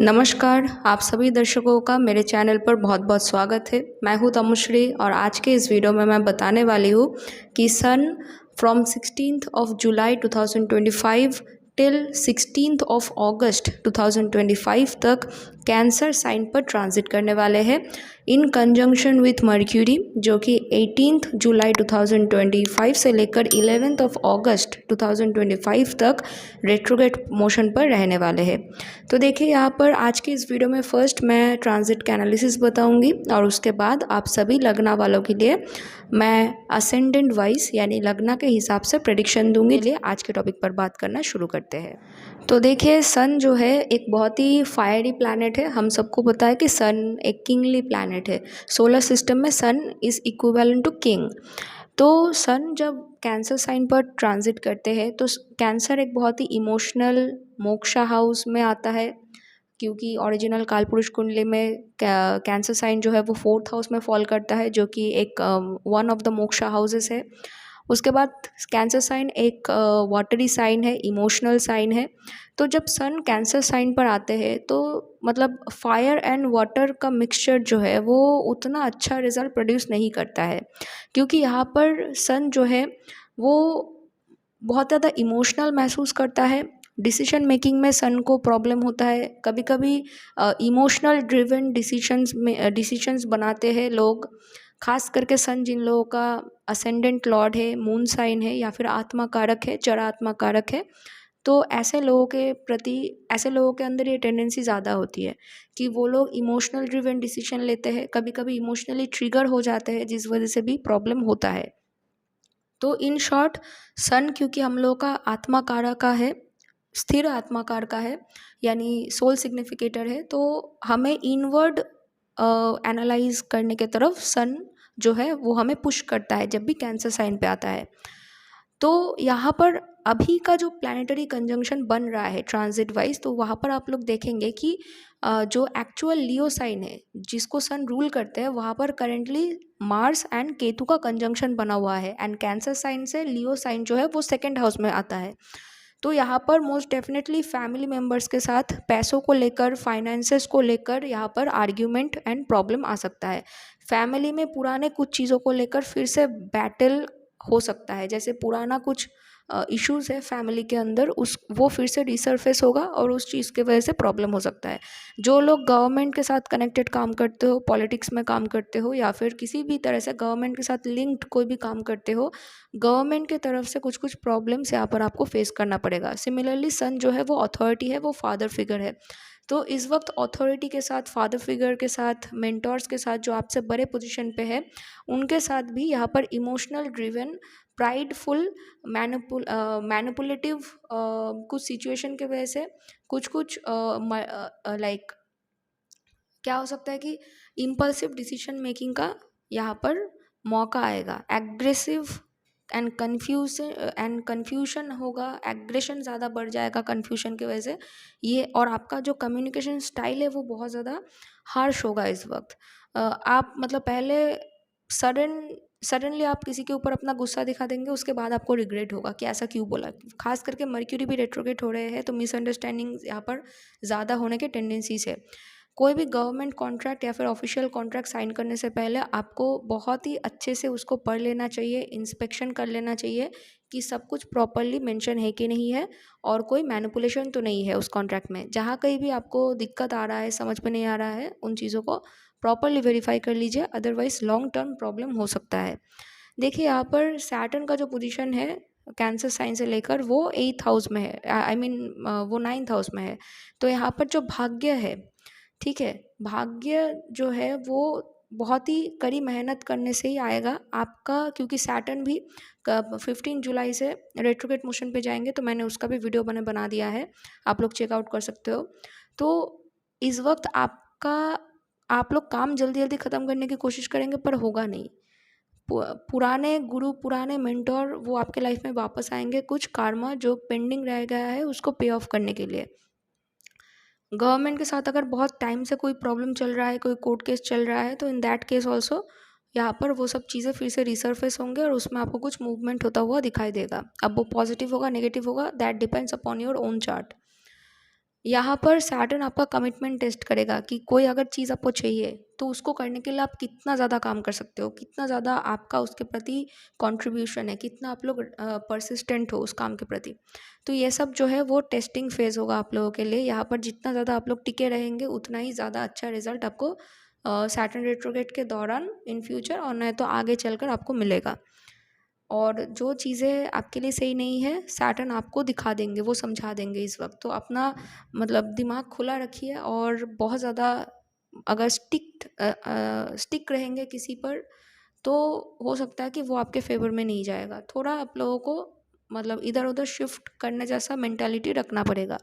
नमस्कार, आप सभी दर्शकों का मेरे चैनल पर बहुत-बहुत स्वागत है। मैं हूँ तमुश्री और आज के इस वीडियो में मैं बताने वाली हूँ कि sun from 16th of July 2025 till 16th of August 2025 तक कैंसर साइन पर ट्रांजिट करने वाले हैं इन कंजंक्शन विथ मर्क्यूरी, जो कि 18th जुलाई 2025 से लेकर 11th ऑफ अगस्त 2025 तक रेट्रोग्रेड मोशन पर रहने वाले हैं। तो देखिए यहाँ पर आज की इस वीडियो में फर्स्ट मैं ट्रांजिट का एनालिसिस बताऊंगी और उसके बाद आप सभी लग्ना वालों के लिए मैं असेंडेंट वाइज यानी लग्ना के हिसाब से प्रेडिक्शन दूंगी। लिए आज के टॉपिक पर बात करना शुरू करते हैं। तो देखिए सन जो है एक बहुत ही फायरी प्लैनेट है। हम सबको पता है कि सन एक किंगली प्लैनेट है। सोलर सिस्टम में सन इज़ इक्विवेलेंट टू किंग। तो सन जब कैंसर साइन पर ट्रांजिट करते हैं तो कैंसर एक बहुत ही इमोशनल मोक्षा हाउस में आता है, क्योंकि ओरिजिनल कालपुरुष कुंडली में कैंसर साइन जो है वो 4th हाउस में फॉल करता है, जो कि एक one of the moksha houses है। उसके बाद कैंसर साइन एक वाटरी साइन है, इमोशनल साइन है। तो जब सन कैंसर साइन पर आते हैं तो मतलब फायर एंड वाटर का मिक्सचर जो है वो उतना अच्छा रिजल्ट प्रोड्यूस नहीं करता है, क्योंकि यहाँ पर सन जो है वो बहुत ज़्यादा इमोशनल महसूस करता है। डिसीजन मेकिंग में सन को प्रॉब्लम होता है। कभी कभी इमोशनल ड्रिवन डिसीशंस बनाते हैं लोग, खास करके सन जिन लोगों का असेंडेंट लॉर्ड है, मून साइन है या फिर आत्मा कारक है, चर आत्मा कारक है। तो ऐसे लोगों के प्रति ऐसे लोगों के अंदर ये टेंडेंसी ज़्यादा होती है कि वो लोग इमोशनल ड्रिवन डिसीजन लेते हैं, कभी कभी इमोशनली ट्रिगर हो जाते हैं, जिस वजह से भी प्रॉब्लम होता है। तो इन शॉर्ट सन क्योंकि हम लोग का आत्माकार का है, स्थिर आत्माकार का है, यानी सोल सिग्निफिकेटर है, तो हमें इनवर्ड एनालाइज करने के तरफ सन जो है वो हमें पुश करता है जब भी कैंसर साइन पे आता है। तो यहाँ पर अभी का जो प्लानिटरी कंजंक्शन बन रहा है ट्रांजिट वाइज, तो वहाँ पर आप लोग देखेंगे कि जो एक्चुअल लियो साइन है जिसको सन रूल करते हैं, वहाँ पर करेंटली मार्स एंड केतु का कंजंक्शन बना हुआ है एंड कैंसर साइन से लियो साइन जो है वो 2nd हाउस में आता है। तो यहाँ पर मोस्ट डेफिनेटली फैमिली मेम्बर्स के साथ पैसों को लेकर, फाइनेंसेस को लेकर यहाँ पर आर्ग्यूमेंट एंड प्रॉब्लम आ सकता है। फैमिली में पुराने कुछ चीज़ों को लेकर फिर से बैटल हो सकता है, जैसे पुराना कुछ इश्यूज है फैमिली के अंदर, उस वो फिर से रिसर्फेस होगा और उस चीज़ की वजह से प्रॉब्लम हो सकता है। जो लोग गवर्नमेंट के साथ कनेक्टेड काम करते हो, पॉलिटिक्स में काम करते हो या फिर किसी भी तरह से गवर्नमेंट के साथ लिंक्ड कोई भी काम करते हो, गवर्नमेंट की तरफ से कुछ कुछ प्रॉब्लम्स यहाँ पर आपको फेस करना पड़ेगा। सिमिलरली सन जो है वो अथॉरिटी है, वो फादर फिगर है। तो इस वक्त अथॉरिटी के साथ, फादर फिगर के साथ, मेंटर्स के साथ जो आपसे बड़े पोजीशन पे है, उनके साथ भी यहाँ पर इमोशनल ड्रिवन, प्राइडफुल, मैनिपुलेटिव कुछ सिचुएशन के वजह से कुछ कुछ लाइक क्या हो सकता है कि इम्पल्सिव डिसीजन मेकिंग का यहाँ पर मौका आएगा। एग्रेसिव एंड कन्फ्यूजन होगा, एग्रेशन ज़्यादा बढ़ जाएगा कन्फ्यूजन की वजह से ये, और आपका जो कम्युनिकेशन स्टाइल है वो बहुत ज़्यादा हार्श होगा इस वक्त। आप मतलब पहले सडनली आप किसी के ऊपर अपना गुस्सा दिखा देंगे, उसके बाद आपको रिग्रेट होगा कि ऐसा क्यों बोला। खास करके मर्क्यूरी भी रेट्रोग्रेड हो रहे हैं, तो मिसअंडरस्टैंडिंग यहाँ पर ज़्यादा होने के टेंडेंसीज है। कोई भी गवर्नमेंट कॉन्ट्रैक्ट या फिर ऑफिशियल कॉन्ट्रैक्ट साइन करने से पहले आपको बहुत ही अच्छे से उसको पढ़ लेना चाहिए, इंस्पेक्शन कर लेना चाहिए कि सब कुछ प्रॉपरली मेंशन है कि नहीं है और कोई मैनिपुलेशन तो नहीं है उस कॉन्ट्रैक्ट में। जहाँ कहीं भी आपको दिक्कत आ रहा है, समझ में नहीं आ रहा है, उन चीज़ों को प्रॉपरली वेरीफाई कर लीजिए, अदरवाइज लॉन्ग टर्म प्रॉब्लम हो सकता है। देखिए यहाँ पर सैटर्न का जो पोजीशन है कैंसर साइन से लेकर वो 8th हाउस में है, आई मीन वो 9th हाउस में है। तो यहाँ पर जो भाग्य है, ठीक है, भाग्य जो है वो बहुत ही कड़ी मेहनत करने से ही आएगा आपका, क्योंकि सैटर्न भी 15 जुलाई से रेट्रोग्रेड मोशन पे जाएंगे, तो मैंने उसका भी वीडियो बना दिया है, आप लोग चेकआउट कर सकते हो। तो इस वक्त आप लोग काम जल्दी जल्दी ख़त्म करने की कोशिश करेंगे पर होगा नहीं। पुराने गुरु, पुराने मेंटोर वो आपके लाइफ में वापस आएंगे, कुछ कार्मा जो पेंडिंग रह गया है उसको पे ऑफ करने के लिए। गवर्नमेंट के साथ अगर बहुत टाइम से कोई प्रॉब्लम चल रहा है, कोई कोर्ट केस चल रहा है, तो इन दैट केस ऑल्सो यहाँ पर वो सब चीज़ें फिर से रिसर्फेस होंगे और उसमें आपको कुछ मूवमेंट होता हुआ दिखाई देगा। अब वो पॉजिटिव होगा, नेगेटिव होगा, that depends upon your own chart. यहाँ पर सैटर्न आपका कमिटमेंट टेस्ट करेगा कि कोई अगर चीज़ आपको चाहिए तो उसको करने के लिए आप कितना ज़्यादा काम कर सकते हो, कितना ज़्यादा आपका उसके प्रति कंट्रीब्यूशन है, कितना आप लोग परसिस्टेंट हो उस काम के प्रति। तो ये सब जो है वो टेस्टिंग फेज़ होगा आप लोगों के लिए। यहाँ पर जितना ज़्यादा आप लोग टिके रहेंगे उतना ही ज़्यादा अच्छा रिजल्ट आपको सैटर्न रेट्रोग्रेड के दौरान इन फ्यूचर और नहीं तो आगे चलकर आपको मिलेगा। और जो चीज़ें आपके लिए सही नहीं है सैटर्न आपको दिखा देंगे, वो समझा देंगे इस वक्त। तो अपना मतलब दिमाग खुला रखिए और बहुत ज़्यादा अगर स्टिक रहेंगे किसी पर तो हो सकता है कि वो आपके फेवर में नहीं जाएगा। थोड़ा आप लोगों को मतलब इधर उधर शिफ्ट करने जैसा मेंटालिटी रखना पड़ेगा।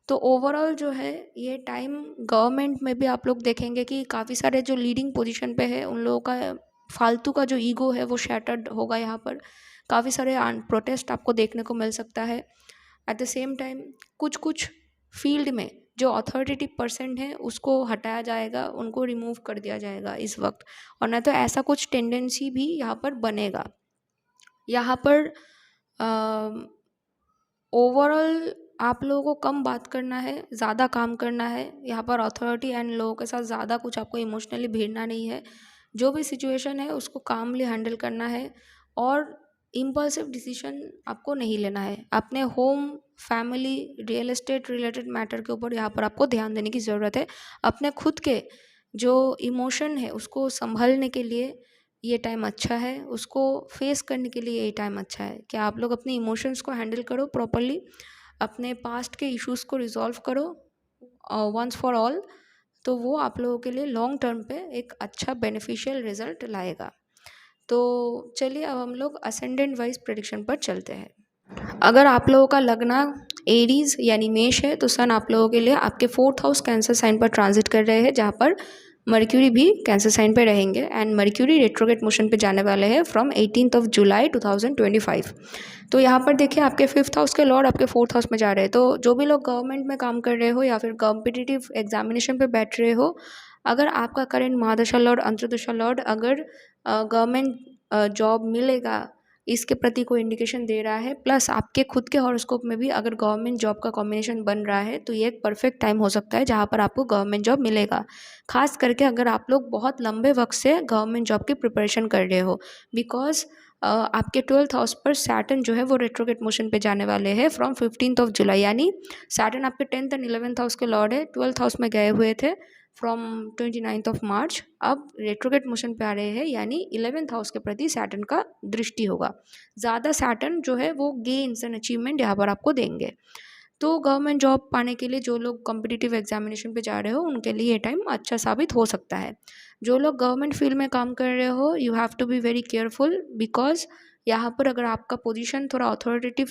तो ओवरऑल जो है ये टाइम गवर्नमेंट में भी आप लोग देखेंगे कि काफ़ी सारे जो लीडिंग पोजीशन पे है उन लोगों का फालतू का जो ईगो है वो शैटर्ड होगा। यहाँ पर काफ़ी सारे प्रोटेस्ट आपको देखने को मिल सकता है। एट द सेम टाइम कुछ कुछ फील्ड में जो अथॉरिटेटिव पर्सन है उसको हटाया जाएगा, उनको रिमूव कर दिया जाएगा इस वक्त। और ना तो ऐसा कुछ टेंडेंसी भी यहाँ पर बनेगा। यहाँ पर ओवरऑल आप लोगों को कम बात करना है, ज़्यादा काम करना है। यहाँ पर अथॉरिटी एंड लोगों के साथ ज़्यादा कुछ आपको इमोशनली भिड़ना नहीं है। जो भी सिचुएशन है उसको कामली हैंडल करना है और इम्पल्सिव डिसीजन आपको नहीं लेना है। अपने home, family, real estate related matter के ऊपर यहाँ पर आपको ध्यान देने की ज़रूरत है। अपने खुद के जो इमोशन है उसको संभलने के लिए ये टाइम अच्छा है, उसको फेस करने के लिए ये टाइम अच्छा है कि आप लोग अपने इमोशंस को हैंडल करो प्रॉपरली, अपने पास्ट के इश्यूज़ को रिजॉल्व करो वंस फॉर ऑल। तो वो आप लोगों के लिए लॉन्ग टर्म पे एक अच्छा बेनिफिशियल रिजल्ट लाएगा। तो चलिए अब हम लोग असेंडेंट वाइज प्रेडिक्शन पर चलते हैं। अगर आप लोगों का लगना एरीज यानी मेष है तो सन आप लोगों के लिए आपके 4th हाउस कैंसर साइन पर ट्रांजिट कर रहे हैं, जहाँ पर मर्क्यूरी भी कैंसर साइन पे रहेंगे एंड मर्क्यूरी रेट्रोग्रेड मोशन पे जाने वाले हैं फ्रॉम 18 जुलाई 2025। तो यहाँ पर देखिए आपके 5th हाउस के लॉर्ड आपके 4th हाउस में जा रहे हैं। तो जो भी लोग गवर्नमेंट में काम कर रहे हो या फिर कॉम्पिटिटिव एग्जामिनेशन पे बैठ रहे हो, अगर आपका करेंट महादशा लॉर्ड, अंतर्दशा लॉर्ड अगर गवर्नमेंट जॉब मिलेगा इसके प्रति कोई इंडिकेशन दे रहा है, प्लस आपके खुद के हॉरोस्कोप में भी अगर गवर्नमेंट जॉब का कॉम्बिनेशन बन रहा है, तो ये एक परफेक्ट टाइम हो सकता है जहाँ पर आपको गवर्नमेंट जॉब मिलेगा। खास करके अगर आप लोग बहुत लंबे वक्त से गवर्नमेंट जॉब की प्रिपरेशन कर रहे हो, बिकॉज आपके 12th हाउस पर सैटर्न जो है वो रेट्रोग्रेड मोशन पे जाने वाले हैं फ्रॉम 15 जुलाई। यानी सैटर्न आपके 10th एंड 11th हाउस के लॉर्ड है, 12th हाउस में गए हुए थे फ्रॉम 29 मार्च, अब रेट्रोग्रेड मोशन पे आ रहे हैं। यानी 11th हाउस के प्रति सैटर्न का दृष्टि होगा। ज़्यादा सैटर्न जो है वो गेन्स एंड अचीवमेंट यहाँ पर आपको देंगे। तो गवर्नमेंट जॉब पाने के लिए जो लोग कॉम्पिटिटिव एग्जामिनेशन पे जा रहे हो उनके लिए ये टाइम अच्छा साबित हो सकता है। जो लोग गवर्नमेंट फील्ड में काम कर रहे हो you have to be very careful, because यहाँ पर अगर आपका पोजीशन थोड़ा अथॉरिटेटिव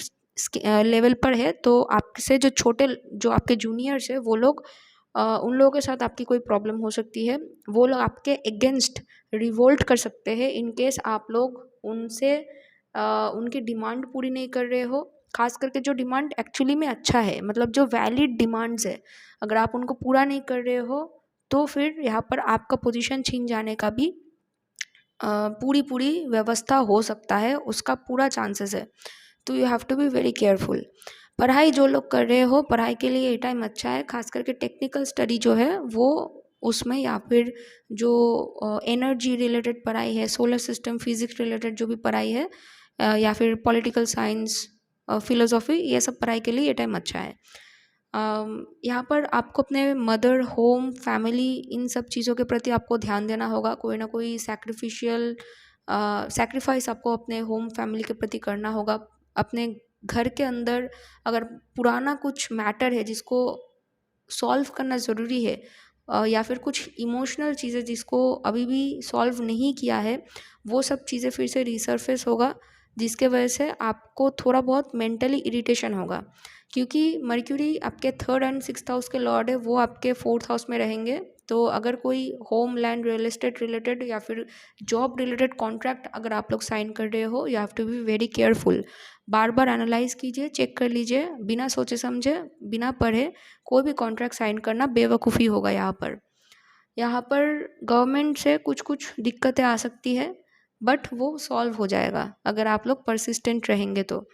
लेवल पर है तो आपसे जो छोटे जो आपके जूनियर्स है वो लोग उन लोगों के साथ आपकी कोई प्रॉब्लम हो सकती है। वो लोग आपके अगेंस्ट रिवोल्ट कर सकते हैं इन केस आप लोग उनसे उनकी डिमांड पूरी नहीं कर रहे हो। खास करके जो डिमांड एक्चुअली में अच्छा है, मतलब जो वैलिड डिमांड्स है, अगर आप उनको पूरा नहीं कर रहे हो तो फिर यहाँ पर आपका पोजीशन छीन जाने का भी पूरी पूरी व्यवस्था हो सकता है, उसका पूरा चांसेस है। तो you have to be very careful. पढ़ाई जो लोग कर रहे हो पढ़ाई के लिए ये टाइम अच्छा है, खास करके टेक्निकल स्टडी जो है वो उसमें, या फिर जो एनर्जी रिलेटेड पढ़ाई है, सोलर सिस्टम फिजिक्स रिलेटेड जो भी पढ़ाई है, या फिर पॉलिटिकल साइंस, फिलोसॉफी, ये सब पढ़ाई के लिए ये टाइम अच्छा है। यहाँ पर आपको अपने मदर, होम, फैमिली, इन सब चीज़ों के प्रति आपको ध्यान देना होगा। कोई ना कोई सैक्रिफाइस आपको अपने होम फैमिली के प्रति करना होगा। अपने घर के अंदर अगर पुराना कुछ मैटर है जिसको सॉल्व करना ज़रूरी है, या फिर कुछ इमोशनल चीज़ें जिसको अभी भी सॉल्व नहीं किया है, वो सब चीज़ें फिर से रिसर्फेस होगा, जिसके वजह से आपको थोड़ा बहुत मेंटली इरिटेशन होगा। क्योंकि मर्क्यूरी आपके 3rd एंड 6th हाउस के लॉर्ड है, वो आपके 4th हाउस में रहेंगे। तो अगर कोई home, land, real estate related या फिर जॉब रिलेटेड कॉन्ट्रैक्ट अगर आप लोग साइन कर रहे हो, you have to be very careful. बार बार एनालाइज कीजिए, चेक कर लीजिए, बिना सोचे समझे, बिना पढ़े कोई भी कॉन्ट्रैक्ट साइन करना बेवकूफ़ी होगा। यहाँ पर गवर्नमेंट से कुछ कुछ दिक्कतें आ सकती है, बट वो सॉल्व हो जाएगा अगर आप लोग परसिस्टेंट रहेंगे तो।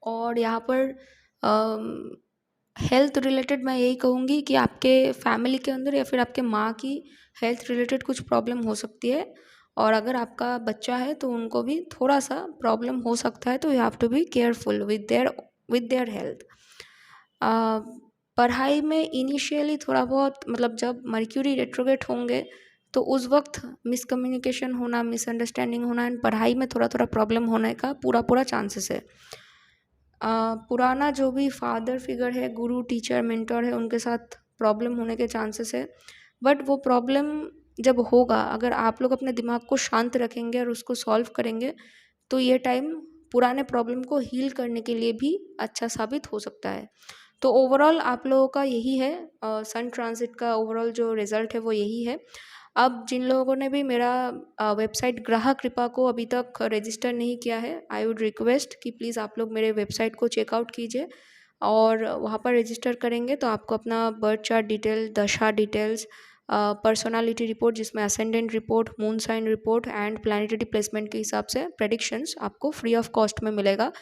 और यहाँ पर हेल्थ रिलेटेड मैं यही कहूँगी कि आपके फैमिली के अंदर या फिर आपके माँ की हेल्थ रिलेटेड कुछ प्रॉब्लम हो सकती है, और अगर आपका बच्चा है तो उनको भी थोड़ा सा प्रॉब्लम हो सकता है, तो you have to be careful with their health. पढ़ाई में इनिशियली थोड़ा बहुत मतलब जब मर्क्यूरी रेट्रोगेट होंगे तो उस वक्त मिसकम्युनिकेशन होना, मिसअंडरस्टैंडिंग होना एंड पढ़ाई में थोड़ा थोड़ा प्रॉब्लम होने का पूरा पूरा चांसेस है। पुराना जो भी फादर फिगर है, गुरु, टीचर, मेंटर है, उनके साथ प्रॉब्लम होने के चांसेस है। बट वो प्रॉब्लम जब होगा, अगर आप लोग अपने दिमाग को शांत रखेंगे और उसको सॉल्व करेंगे, तो ये टाइम पुराने प्रॉब्लम को हील करने के लिए भी अच्छा साबित हो सकता है। तो ओवरऑल आप लोगों का यही है, सन ट्रांजिट का ओवरऑल जो रिज़ल्ट है वो यही है। अब जिन लोगों ने भी मेरा वेबसाइट ग्रह कृपा को अभी तक रजिस्टर नहीं किया है, आई वुड रिक्वेस्ट कि प्लीज़ आप लोग मेरे वेबसाइट को चेकआउट कीजिए, और वहाँ पर रजिस्टर करेंगे तो आपको अपना birth chart detail, dasha details, personality report जिसमें ascendant report, moon sign report and planetary placement के हिसाब से प्रेडिक्शंस आपको फ्री ऑफ कॉस्ट में मिलेगा,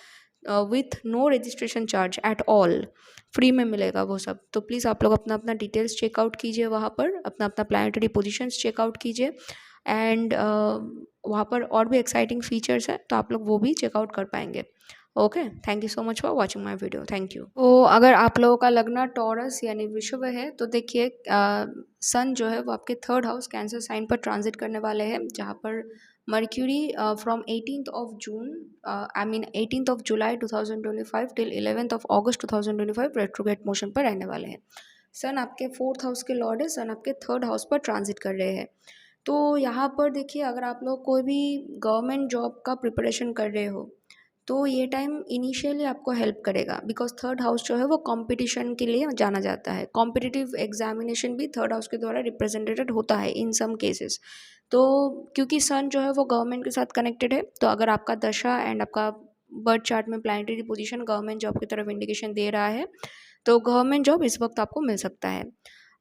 with no registration charge at all, free में मिलेगा वो सब। तो प्लीज़ आप लोग अपना अपना डिटेल्स चेकआउट कीजिए, वहाँ पर अपना अपना प्लानिटरी पोजीशंस चेकआउट कीजिए, एंड वहाँ पर और भी एक्साइटिंग फीचर्स हैं तो आप लोग वो भी चेकआउट कर पाएंगे। Okay, thank you so much for watching my video, thank you. तो अगर आप लोगों का लगना टॉरस यानी विषुव है, तो देखिए सन जो है वो आपके थर्ड हाउस कैंसर साइन पर ट्रांजिट करने वाले हैं, जहाँ पर mercury from 18th of June, I mean 18th of July 2025 till 11th of August 2025 retrograde motion पर रहने वाले हैं। सन आपके फोर्थ हाउस के लॉर्ड है, सन आपके थर्ड हाउस पर ट्रांजिट कर रहे हैं। तो यहाँ पर देखिए, अगर आप लोग कोई भी गवर्नमेंट जॉब का प्रिपरेशन कर रहे हो तो ये टाइम इनिशियली आपको हेल्प करेगा, बिकॉज थर्ड हाउस जो है वो कंपटीशन के लिए जाना जाता है। कॉम्पिटिटिव एग्जामिनेशन भी थर्ड हाउस के द्वारा रिप्रेजेंटेड होता है इन सम केसेस। तो क्योंकि सन जो है वो गवर्नमेंट के साथ कनेक्टेड है, तो अगर आपका दशा एंड आपका बर्थ चार्ट में प्लानिटरी पोजीशन गवर्नमेंट जॉब की तरफ इंडिकेशन दे रहा है, तो गवर्नमेंट जॉब इस वक्त आपको मिल सकता है।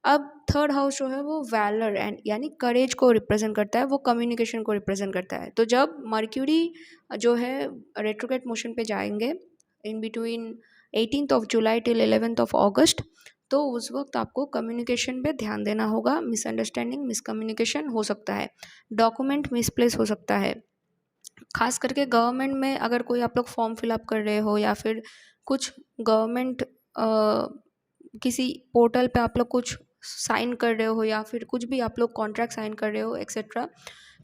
अब थर्ड हाउस जो है वो वैलर एंड यानी करेज को रिप्रेजेंट करता है, वो कम्युनिकेशन को रिप्रेजेंट करता है। तो जब मर्क्यूरी जो है रेट्रोग्रेड मोशन पे जाएंगे in between 18th of July till 11th of अगस्त, तो उस वक्त आपको कम्युनिकेशन पे ध्यान देना होगा। मिसअंडरस्टैंडिंग, मिसकम्युनिकेशन हो सकता है, डॉक्यूमेंट मिसप्लेस हो सकता है, खास करके गवर्नमेंट में अगर कोई आप लोग फॉर्म फिलअप कर रहे हो या फिर कुछ गवर्नमेंट किसी पोर्टल पे आप लोग कुछ साइन कर रहे हो या फिर कुछ भी आप लोग कॉन्ट्रैक्ट साइन कर रहे हो एक्सेट्रा,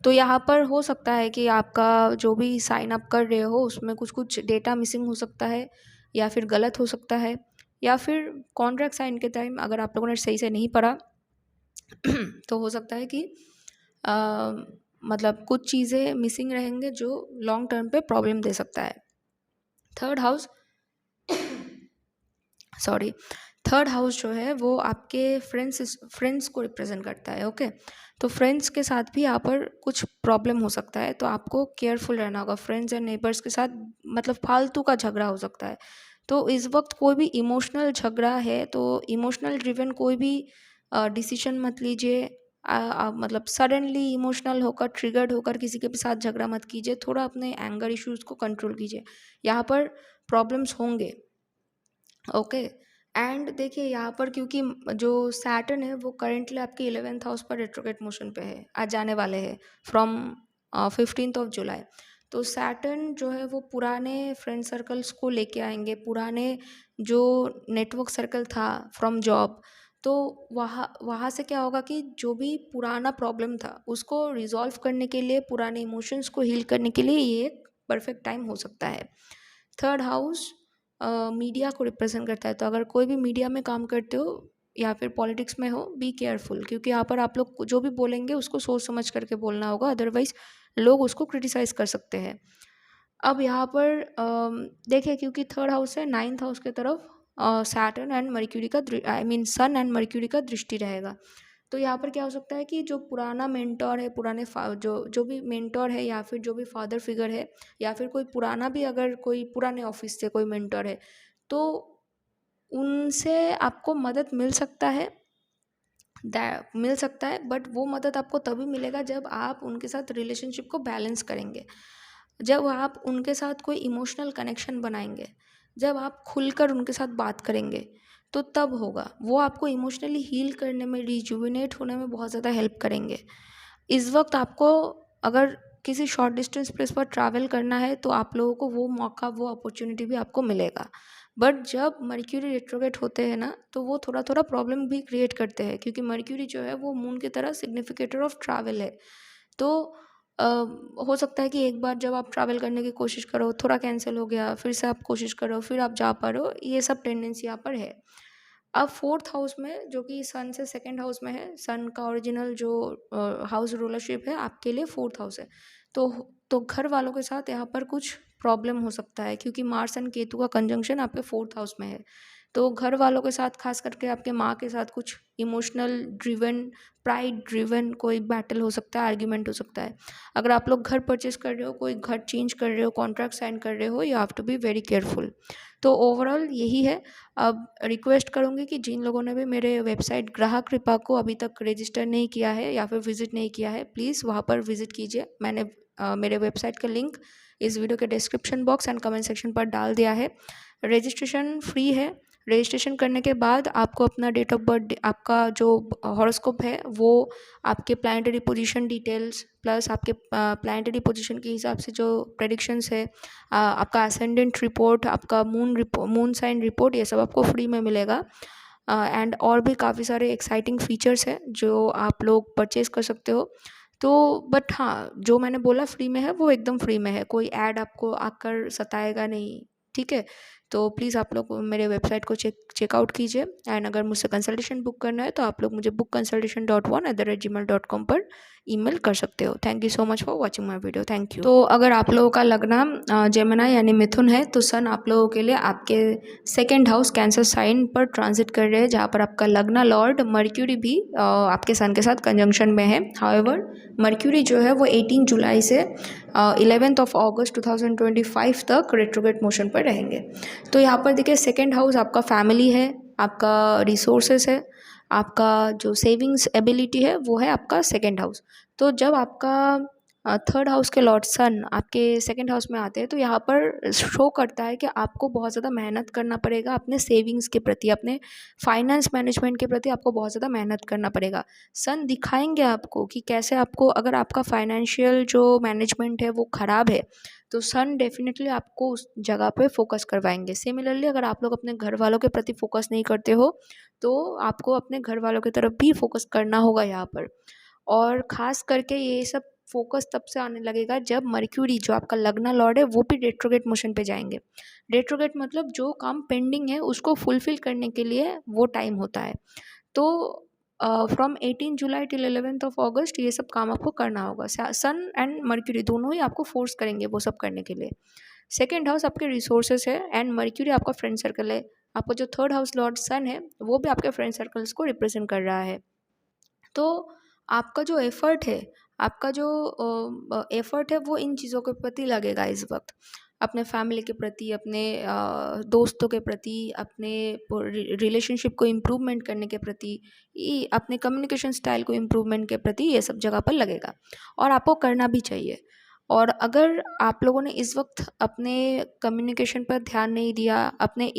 तो यहाँ पर हो सकता है कि आपका जो भी साइन अप कर रहे हो उसमें कुछ कुछ डेटा मिसिंग हो सकता है या फिर गलत हो सकता है, या फिर कॉन्ट्रैक्ट साइन के टाइम अगर आप लोगों ने सही से नहीं पढ़ा तो हो सकता है कि मतलब कुछ चीज़ें मिसिंग रहेंगे जो लॉन्ग टर्म पे प्रॉब्लम दे सकता है। Third house sorry third house जो है वो आपके फ्रेंड्स को रिप्रेजेंट करता है। ओके, तो फ्रेंड्स के साथ भी यहाँ पर कुछ प्रॉब्लम हो सकता है, तो आपको केयरफुल रहना होगा। फ्रेंड्स एंड नेबर्स के साथ मतलब फालतू का झगड़ा हो सकता है। तो इस वक्त कोई भी इमोशनल झगड़ा है तो इमोशनल ड्रिवन कोई भी डिसीजन मत लीजिए। मतलब सडनली इमोशनल होकर, ट्रिगर्ड होकर किसी के भी साथ झगड़ा मत कीजिए। थोड़ा अपने एंगर इश्यूज़ को कंट्रोल कीजिए, यहाँ पर प्रॉब्लम्स होंगे। ओके, एंड देखिए यहाँ पर क्योंकि जो सैटर्न है वो करेंटली आपके 11th हाउस पर रेट्रोग्रेड मोशन पे है, आज जाने वाले हैं फ्रॉम 15th ऑफ जुलाई। तो सैटर्न जो है वो पुराने फ्रेंड सर्कल्स को लेके आएंगे, पुराने जो नेटवर्क सर्कल था फ्रॉम जॉब, तो वहाँ वहाँ से क्या होगा कि जो भी पुराना प्रॉब्लम था उसको रिजॉल्व करने के लिए, पुराने इमोशंस को हील करने के लिए ये एक परफेक्ट टाइम हो सकता है। थर्ड हाउस मीडिया को रिप्रेजेंट करता है, तो अगर कोई भी मीडिया में काम करते हो या फिर पॉलिटिक्स में हो, बी केयरफुल, क्योंकि यहाँ पर आप लोग जो भी बोलेंगे उसको सोच समझ करके बोलना होगा, अदरवाइज लोग उसको क्रिटिसाइज कर सकते हैं। अब यहाँ पर देखिए, क्योंकि थर्ड हाउस है, नाइन्थ हाउस की तरफ सैटर्न एंड मर्क्यूरी का I mean sun and Mercury का दृष्टि रहेगा। तो यहाँ पर क्या हो सकता है कि जो पुराना मेंटोर है, पुराने जो भी मेंटोर है या फिर जो भी फादर फिगर है या फिर कोई पुराना भी, अगर कोई पुराने ऑफिस से कोई मेंटोर है तो उनसे आपको मदद मिल सकता है, बट वो मदद आपको तभी मिलेगा जब आप उनके साथ रिलेशनशिप को बैलेंस करेंगे, जब आप उनके साथ कोई इमोशनल कनेक्शन बनाएंगे, जब आप खुलकर उनके साथ बात करेंगे, तो तब होगा। वो आपको इमोशनली हील करने में, रिजुविनेट होने में बहुत ज़्यादा हेल्प करेंगे। इस वक्त आपको अगर किसी शॉर्ट डिस्टेंस प्लेस पर ट्रैवल करना है तो आप लोगों को वो मौका, वो अपॉर्चुनिटी भी आपको मिलेगा। बट जब मर्क्यूरी रेट्रोगेट होते हैं ना, तो वो थोड़ा थोड़ा प्रॉब्लम भी क्रिएट करते हैं, क्योंकि मर्क्यूरी जो है वो मून की तरह सिग्निफिकेटर ऑफ ट्रैवल है। तो हो सकता है कि एक बार जब आप ट्रैवल करने की कोशिश करो, थोड़ा कैंसिल हो गया, फिर से आप कोशिश करो, फिर आप जा पा रहे हो, ये सब टेंडेंसी यहाँ पर है। अब फोर्थ हाउस में, जो कि सन से सेकंड हाउस में है, सन का ओरिजिनल जो हाउस रूलरशिप है आपके लिए फोर्थ हाउस है। तो घर वालों के साथ यहाँ पर कुछ प्रॉब्लम हो सकता है, क्योंकि मार्स एंड केतु का कंजंक्शन आपके फोर्थ हाउस में है। तो घर वालों के साथ, खास करके आपके माँ के साथ, कुछ इमोशनल ड्रिवन, प्राइड ड्रिवन कोई बैटल हो सकता है, आर्ग्यूमेंट हो सकता है। अगर आप लोग घर परचेस कर रहे हो, कोई घर चेंज कर रहे हो, कॉन्ट्रैक्ट साइन कर रहे हो, you have to be very careful. तो ओवरऑल यही है। अब रिक्वेस्ट करूँगी कि जिन लोगों ने भी मेरे वेबसाइट ग्राहक कृपा को अभी तक रजिस्टर नहीं किया है या फिर विजिट नहीं किया है, प्लीज़ वहाँ पर विजिट कीजिए। मैंने मेरे वेबसाइट का लिंक इस वीडियो के description box and comment section पर डाल दिया है। रजिस्ट्रेशन फ्री है। रजिस्ट्रेशन करने के बाद आपको अपना डेट ऑफ बर्थ, आपका जो हॉरोस्कोप है वो, आपके प्लानिटरी पोजीशन डिटेल्स, प्लस आपके प्लानिटरी पोजीशन के हिसाब से जो प्रेडिक्शंस है, आपका असेंडेंट रिपोर्ट, आपका मून साइन रिपोर्ट, ये सब आपको फ्री में मिलेगा। एंड और भी काफ़ी सारे एक्साइटिंग फीचर्स हैं जो आप लोग परचेज़ कर सकते हो। तो बट हाँ, जो मैंने बोला फ्री में है वो एकदम फ्री में है, कोई ऐड आपको आकर सताएगा नहीं, ठीक है। तो प्लीज़ आप लोग मेरे वेबसाइट को चेकआउट कीजिए। एंड अगर मुझसे कंसल्टेशन बुक करना है तो आप लोग मुझे bookconsultation.1@gmail.com पर ईमेल कर सकते हो। Thank you so much for watching my video. Thank you. तो अगर आप लोगों का लग्न जेमिनी यानी मिथुन है, तो सन आप लोगों के लिए आपके सेकेंड हाउस कैंसर साइन पर ट्रांजिट कर रहे हैं, जहाँ पर आपका लग्न लॉर्ड मर्क्यूरी भी आपके सन के साथ कंजंक्शन में है। हाउएवर मर्क्यूरी जो है वो 18 जुलाई से 11 अगस्त 2025 तक रेट्रोग्रेड मोशन पर रहेंगे। तो यहाँ पर देखिए, सेकेंड हाउस आपका फैमिली है, आपका रिसोर्सेस है, आपका जो सेविंग्स एबिलिटी है वो है आपका सेकेंड हाउस। तो जब आपका थर्ड हाउस के लॉर्ड सन आपके सेकेंड हाउस में आते हैं, तो यहाँ पर शो करता है कि आपको बहुत ज़्यादा मेहनत करना पड़ेगा अपने सेविंग्स के प्रति, अपने फाइनेंस मैनेजमेंट के प्रति आपको बहुत ज़्यादा मेहनत करना पड़ेगा। सन दिखाएंगे आपको कि कैसे आपको, अगर आपका फाइनेंशियल जो मैनेजमेंट है वो ख़राब है, तो सन डेफिनेटली आपको उस जगह पे फोकस करवाएंगे। सिमिलरली अगर आप लोग अपने घर वालों के प्रति फोकस नहीं करते हो, तो आपको अपने घर वालों की तरफ भी फोकस करना होगा यहाँ पर। और ख़ास करके ये सब फोकस तब से आने लगेगा जब मर्क्यूरी जो आपका लग्न लॉर्ड है वो भी रेट्रोगेट मोशन पे जाएंगे। रेट्रोगेट मतलब जो काम पेंडिंग है उसको फुलफिल करने के लिए वो टाइम होता है। तो फ्रॉम 18 जुलाई टिल 11 अगस्त ये सब काम आपको करना होगा। सन एंड मर्क्यूरी दोनों ही आपको फोर्स करेंगे वो सब करने के लिए। सेकेंड हाउस आपके रिसोर्सेस है एंड मर्क्यूरी आपका फ्रेंड सर्कल है। आपका जो थर्ड हाउस लॉर्ड सन है वो भी आपके फ्रेंड सर्कल्स को रिप्रेजेंट कर रहा है। तो आपका जो एफ़र्ट है, आपका जो एफ़र्ट है वो इन चीज़ों के प्रति लगेगा इस वक्त। अपने फैमिली के प्रति, अपने दोस्तों के प्रति, अपने रिलेशनशिप को इम्प्रूवमेंट करने के प्रति, अपने कम्युनिकेशन स्टाइल को इम्प्रूवमेंट के प्रति ये सब जगह पर लगेगा, और आपको करना भी चाहिए। और अगर आप लोगों ने इस वक्त अपने कम्युनिकेशन पर ध्यान नहीं दिया, अपने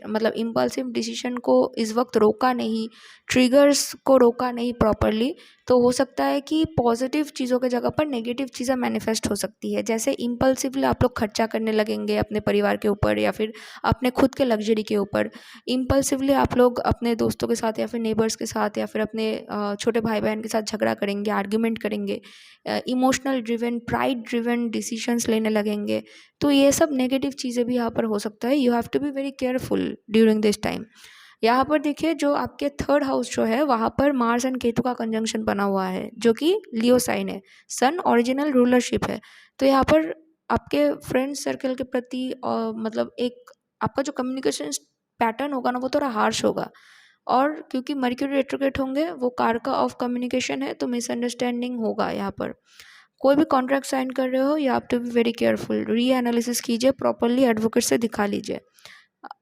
मतलब इम्पल्सिव डिसीजन को इस वक्त रोका नहीं, ट्रिगर्स को रोका नहीं प्रॉपरली, तो हो सकता है कि पॉजिटिव चीज़ों के जगह पर नेगेटिव चीज़ें मैनिफेस्ट हो सकती है। जैसे इम्पल्सिवली आप लोग खर्चा करने लगेंगे अपने परिवार के ऊपर या फिर अपने खुद के लग्जरी के ऊपर। इम्पल्सिवली आप लोग अपने दोस्तों के साथ या फिर नेबर्स के साथ या फिर अपने छोटे भाई बहन के साथ झगड़ा करेंगे, आर्ग्यूमेंट करेंगे, emotional driven, pride driven decisions लेने लगेंगे। तो ये सब नेगेटिव चीज़ें भी यहाँ पर हो सकता है। You have to be very careful during this time. यहाँ पर देखिए, जो आपके थर्ड हाउस जो है वहाँ पर मार्स एंड केतु का कंजंक्शन बना हुआ है, जो कि लियो साइन है। सन ओरिजिनल रूलरशिप है। तो यहाँ पर आपके फ्रेंड सर्कल के प्रति मतलब एक आपका जो कम्युनिकेशन पैटर्न होगा ना वो थोड़ा हार्श होगा। और क्योंकि मर्क्यूरी रेट्रोग्रेड होंगे, वो कारका ऑफ कम्युनिकेशन है, तो मिसअंडरस्टैंडिंग होगा यहाँ पर। कोई भी कॉन्ट्रैक्ट साइन कर रहे हो, you have to be very careful, reanalysis कीजिए प्रॉपरली, एडवोकेट से दिखा लीजिए।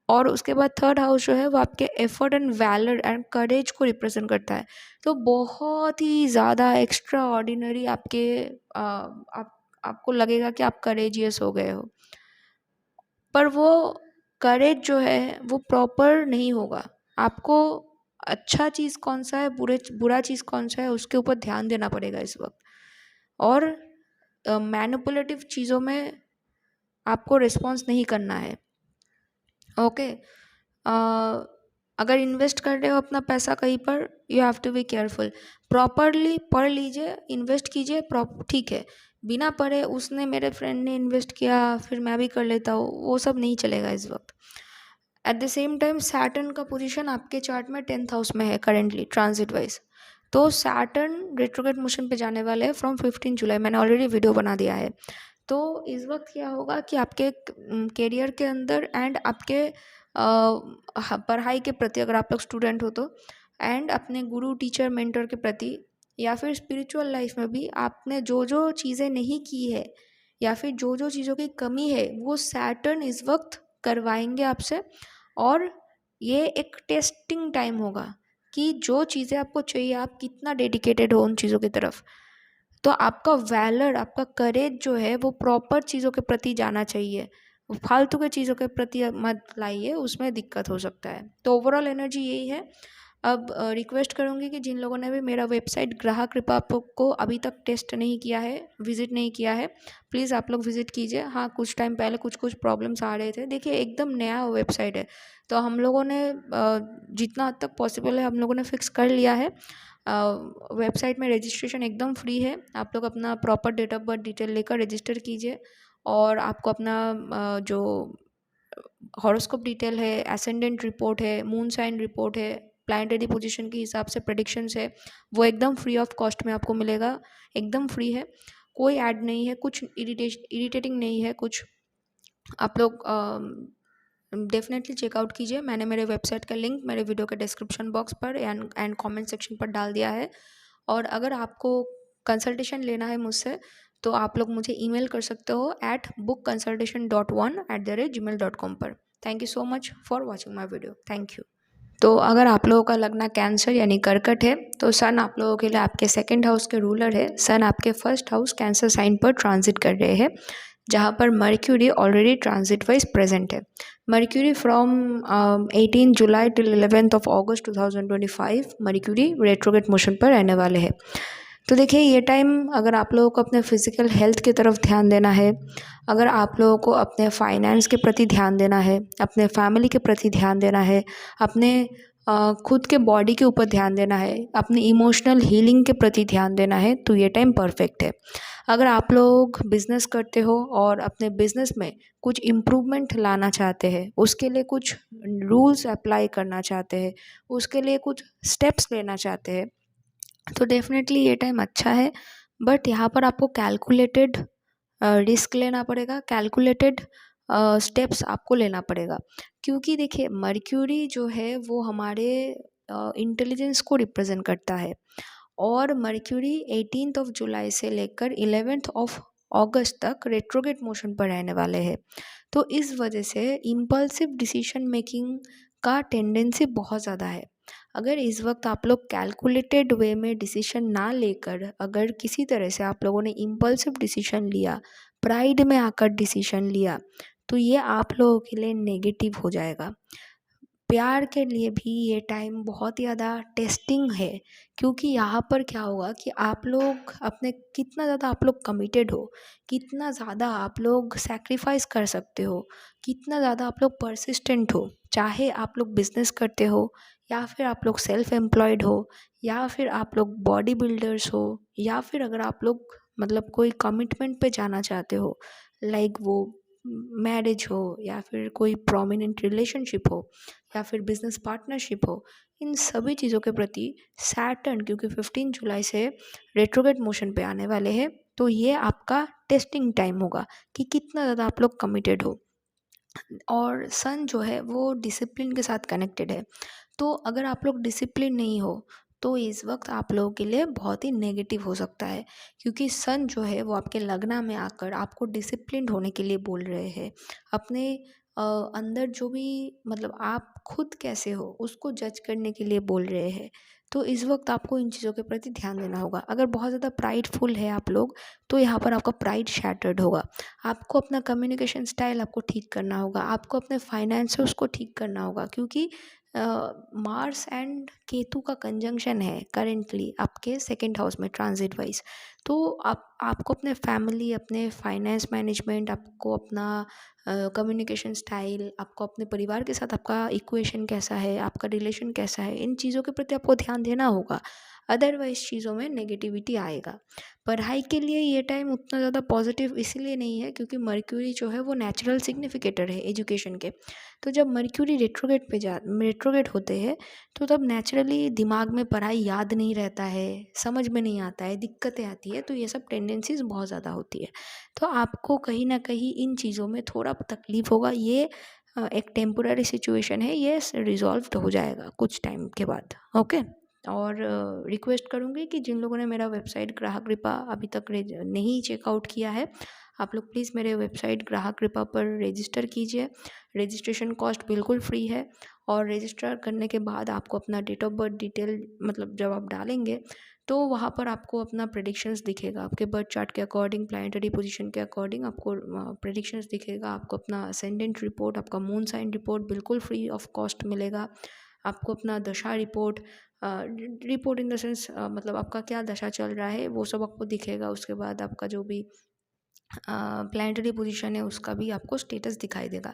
और उसके बाद थर्ड हाउस जो है वो आपके effort and valour and courage को रिप्रेजेंट करता है। तो बहुत ही ज़्यादा एक्स्ट्रा ऑर्डिनरी आपको लगेगा कि आप करेजियस हो गए हो, पर वो करेज जो है वो प्रॉपर नहीं होगा। आपको अच्छा चीज़ कौन सा है, बुरा चीज़ कौन सा है, उसके ऊपर ध्यान देना पड़ेगा इस वक्त। और मैनिपुलेटिव चीज़ों में आपको रिस्पॉन्स नहीं करना है। ओके। अगर इन्वेस्ट कर रहे हो अपना पैसा कहीं पर, you have to be careful. Properly पढ़ लीजिए, इन्वेस्ट कीजिए, ठीक है। बिना पढ़े उसने, मेरे फ्रेंड ने इन्वेस्ट किया फिर मैं भी कर लेता हूँ, वो सब नहीं चलेगा इस वक्त। At the same time Saturn का पोजीशन आपके चार्ट में 10th हाउस में है करेंटली ट्रांजिट वाइज। तो सैटर्न रेट्रोग्रेड मोशन पे जाने वाले हैं फ्रॉम 15 जुलाई। मैंने ऑलरेडी वीडियो बना दिया है। तो इस वक्त क्या होगा कि आपके करियर के अंदर एंड आपके पढ़ाई के प्रति, अगर आप लोग स्टूडेंट हो तो, एंड अपने गुरु टीचर मेंटर के प्रति, या फिर स्पिरिचुअल लाइफ में भी आपने जो जो चीज़ें नहीं की है या फिर जो जो चीज़ों की कमी है, वो सैटर्न इस वक्त करवाएंगे आपसे। और ये एक टेस्टिंग टाइम होगा कि जो चीज़ें आपको चाहिए, आप कितना डेडिकेटेड हो उन चीज़ों की तरफ। तो आपका वैलर, आपका करेज जो है वो प्रॉपर चीज़ों के प्रति जाना चाहिए। फालतू के चीज़ों के प्रति मत लाइए, उसमें दिक्कत हो सकता है। तो ओवरऑल एनर्जी यही है। अब रिक्वेस्ट करूँगी कि जिन लोगों ने भी मेरा वेबसाइट ग्राहक कृपा को अभी तक टेस्ट नहीं किया है, विजिट नहीं किया है, प्लीज़ आप लोग विजिट कीजिए। हाँ, कुछ टाइम पहले कुछ प्रॉब्लम्स आ रहे थे। देखिए, एकदम नया वेबसाइट है, तो हम लोगों ने जितना हद तक पॉसिबल है हम लोगों ने फिक्स कर लिया है। वेबसाइट में रजिस्ट्रेशन एकदम फ्री है। आप लोग अपना proper date of birth detail लेकर रजिस्टर कीजिए, और आपको अपना जो हॉरोस्कोप डिटेल है, एसेंडेंट रिपोर्ट है, मून साइन रिपोर्ट है, प्लैनेटरी पोजीशन के हिसाब से प्रेडिक्शंस है, वो एकदम फ्री ऑफ कॉस्ट में आपको मिलेगा। एकदम फ्री है, कोई ऐड नहीं है, कुछ इरिटेटिंग नहीं है कुछ। आप लोग डेफिनेटली चेकआउट कीजिए। मैंने मेरे वेबसाइट का लिंक मेरे वीडियो के डिस्क्रिप्शन बॉक्स पर एंड कमेंट सेक्शन पर डाल दिया है। और अगर आपको कंसल्टेशन लेना है मुझसे, तो आप लोग मुझे ईमेल कर सकते हो at bookconsultation.1@gmail.com पर। Thank you so much for watching my video. Thank you. तो अगर आप लोगों का लगना कैंसर यानी कर्कट है, तो सन आप लोगों के लिए आपके सेकंड हाउस के रूलर है। सन आपके फर्स्ट हाउस कैंसर साइन पर ट्रांजिट कर रहे हैं, जहाँ पर Mercury already transit wise present है। Mercury from 18 July till 11th of August 2025 Mercury retrograde motion पर रहने वाले हैं। तो देखिए, ये टाइम अगर आप लोगों को अपने फिजिकल हेल्थ की तरफ ध्यान देना है, अगर आप लोगों को अपने फाइनेंस के प्रति ध्यान देना है, अपने फैमिली के प्रति ध्यान देना है, अपने खुद के बॉडी के ऊपर ध्यान देना है, अपने इमोशनल हीलिंग के प्रति ध्यान देना है, तो ये टाइम परफेक्ट है। अगर आप लोग बिज़नेस करते हो और अपने बिज़नेस में कुछ इम्प्रूवमेंट लाना चाहते हैं, उसके लिए कुछ रूल्स अप्लाई करना चाहते हैं, उसके लिए कुछ स्टेप्स लेना चाहते हैं, तो डेफिनेटली ये टाइम अच्छा है। बट यहाँ पर आपको कैलकुलेटेड रिस्क लेना पड़ेगा, कैलकुलेटेड स्टेप्स आपको लेना पड़ेगा। क्योंकि देखिए, मर्क्यूरी जो है वो हमारे इंटेलिजेंस को रिप्रेजेंट करता है, और मर्क्यूरी 18th ऑफ जुलाई से लेकर 11th ऑफ अगस्त तक रेट्रोगेट मोशन पर रहने वाले हैं। तो इस वजह से इम्पल्सिव डिसीजन मेकिंग का टेंडेंसी बहुत ज़्यादा है। अगर इस वक्त आप लोग कैलकुलेटेड वे में डिसीजन ना लेकर, अगर किसी तरह से आप लोगों ने इम्पल्सिव डिसीजन लिया, प्राइड में आकर डिसीजन लिया, तो ये आप लोगों के लिए नेगेटिव हो जाएगा। प्यार के लिए भी ये टाइम बहुत ज़्यादा टेस्टिंग है, क्योंकि यहाँ पर क्या होगा कि आप लोग अपने कितना ज़्यादा आप लोग कमिटेड हो, कितना ज़्यादा आप लोग सैक्रिफाइस कर सकते हो, कितना ज़्यादा आप लोग परसिस्टेंट हो। चाहे आप लोग बिजनेस करते हो, या फिर आप लोग सेल्फ एम्प्लॉयड हो, या फिर आप लोग बॉडी बिल्डर्स हो, या फिर अगर आप लोग मतलब कोई कमिटमेंट पे जाना चाहते हो, लाइक वो मैरिज हो, या फिर कोई प्रोमिनेंट रिलेशनशिप हो, या फिर बिजनेस पार्टनरशिप हो, इन सभी चीज़ों के प्रति सैटर्न, क्योंकि 15 जुलाई से रेट्रोग्रेड मोशन पे आने वाले हैं, तो ये आपका टेस्टिंग टाइम होगा कि कितना ज़्यादा आप लोग कमिटेड हो। और सन जो है वो डिसिप्लिन के साथ कनेक्टेड है। तो अगर आप लोग डिसिप्लिन नहीं हो, तो इस वक्त आप लोगों के लिए बहुत ही नेगेटिव हो सकता है, क्योंकि सन जो है वो आपके लग्ना में आकर आपको डिसिप्लिन होने के लिए बोल रहे हैं। अपने अंदर जो भी मतलब आप खुद कैसे हो उसको जज करने के लिए बोल रहे हैं। तो इस वक्त आपको इन चीज़ों के प्रति ध्यान देना होगा। अगर बहुत ज़्यादा प्राइडफुल है आप लोग, तो यहाँ पर आपका प्राइड शैटर्ड होगा। आपको अपना कम्युनिकेशन स्टाइल आपको ठीक करना होगा, आपको अपने फाइनेंस उसको ठीक करना होगा, क्योंकि मार्स एंड केतु का कंजंक्शन है करेंटली आपके सेकंड हाउस में ट्रांजिट वाइज। तो आपको अपने फैमिली, अपने फाइनेंस मैनेजमेंट, आपको अपना कम्युनिकेशन स्टाइल, आपको अपने परिवार के साथ आपका इक्वेशन कैसा है, आपका रिलेशन कैसा है, इन चीज़ों के प्रति आपको ध्यान देना होगा। अदरवाइज चीज़ों में नेगेटिविटी आएगा। पढ़ाई के लिए ये टाइम उतना ज़्यादा पॉजिटिव इसलिए नहीं है क्योंकि मर्क्यूरी जो है वो नेचुरल सिग्निफिकेटर है एजुकेशन के। तो जब मर्क्यूरी रेट्रोगेट होते हैं तो तब नेचुरली दिमाग में पढ़ाई याद नहीं रहता है, समझ में नहीं आता है, दिक्कतें आती है, तो ये सब टेंडेंसीज बहुत ज़्यादा होती है। तो आपको कहीं ना कहीं इन चीज़ों में थोड़ा तकलीफ होगा। ये एक टेम्पोररी सिचुएशन है, ये रिजॉल्व हो जाएगा कुछ टाइम के बाद। ओके। और रिक्वेस्ट करूँगी कि जिन लोगों ने मेरा वेबसाइट ग्राहक कृपा अभी तक नहीं चेकआउट किया है, आप लोग प्लीज़ मेरे वेबसाइट ग्राहक कृपा पर रजिस्टर कीजिए। रजिस्ट्रेशन कॉस्ट बिल्कुल फ्री है और रजिस्टर करने के बाद आपको अपना डेट ऑफ बर्थ डिटेल, मतलब जब आप डालेंगे तो वहाँ पर आपको अपना प्रेडिक्शंस दिखेगा। आपके बर्थ चार्ट के अकॉर्डिंग, प्लानिटरी पोजीशन के अकॉर्डिंग आपको प्रेडिक्शंस दिखेगा। आपको अपना असेंडेंट रिपोर्ट, आपका मून साइन रिपोर्ट बिल्कुल फ्री ऑफ कॉस्ट मिलेगा। आपको अपना दशा report, report in the sense मतलब आपका क्या दशा चल रहा है वो सब आपको दिखेगा। उसके बाद आपका जो भी प्लानिटरी पोजीशन है उसका भी आपको स्टेटस दिखाई देगा।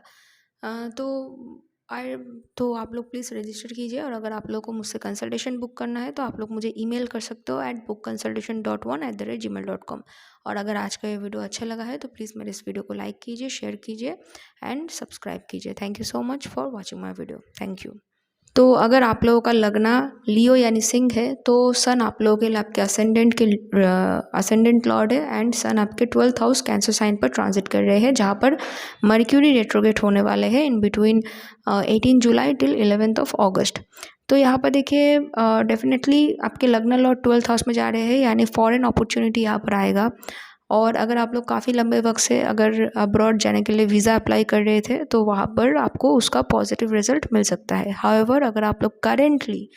तो आई तो आप लोग प्लीज़ रजिस्टर कीजिए। और अगर आप लोग को मुझसे कंसल्टेशन बुक करना है तो आप लोग मुझे ईमेल कर सकते हो bookconsultation.1@gmail.com। और अगर आज का ये वीडियो अच्छा लगा है तो प्लीज़ मेरे इस वीडियो को लाइक कीजिए, शेयर कीजिए एंड सब्सक्राइब कीजिए। Thank you so much for watching my video. Thank you. तो अगर आप लोगों का लगना लियो यानी सिंह है तो सन आप लोगों के लिए आपके असेंडेंट लॉर्ड है एंड सन आपके 12th हाउस कैंसर साइन पर ट्रांजिट कर रहे हैं, जहाँ पर मर्क्यूरी रेट्रोगेट होने वाले हैं in between 18 July till 11th of अगस्त। तो यहाँ पर देखिए डेफिनेटली आपके लग्न लॉर्ड 12th हाउस में जा रहे हैं, यानी फॉरेन अपॉर्चुनिटी यहाँ पर आएगा। और अगर आप लोग काफ़ी लंबे वक्त से अगर अब्रॉड जाने के लिए वीज़ा अप्लाई कर रहे थे तो वहाँ पर आपको उसका पॉजिटिव रिजल्ट मिल सकता है। हाउएवर अगर आप लोग करेंटली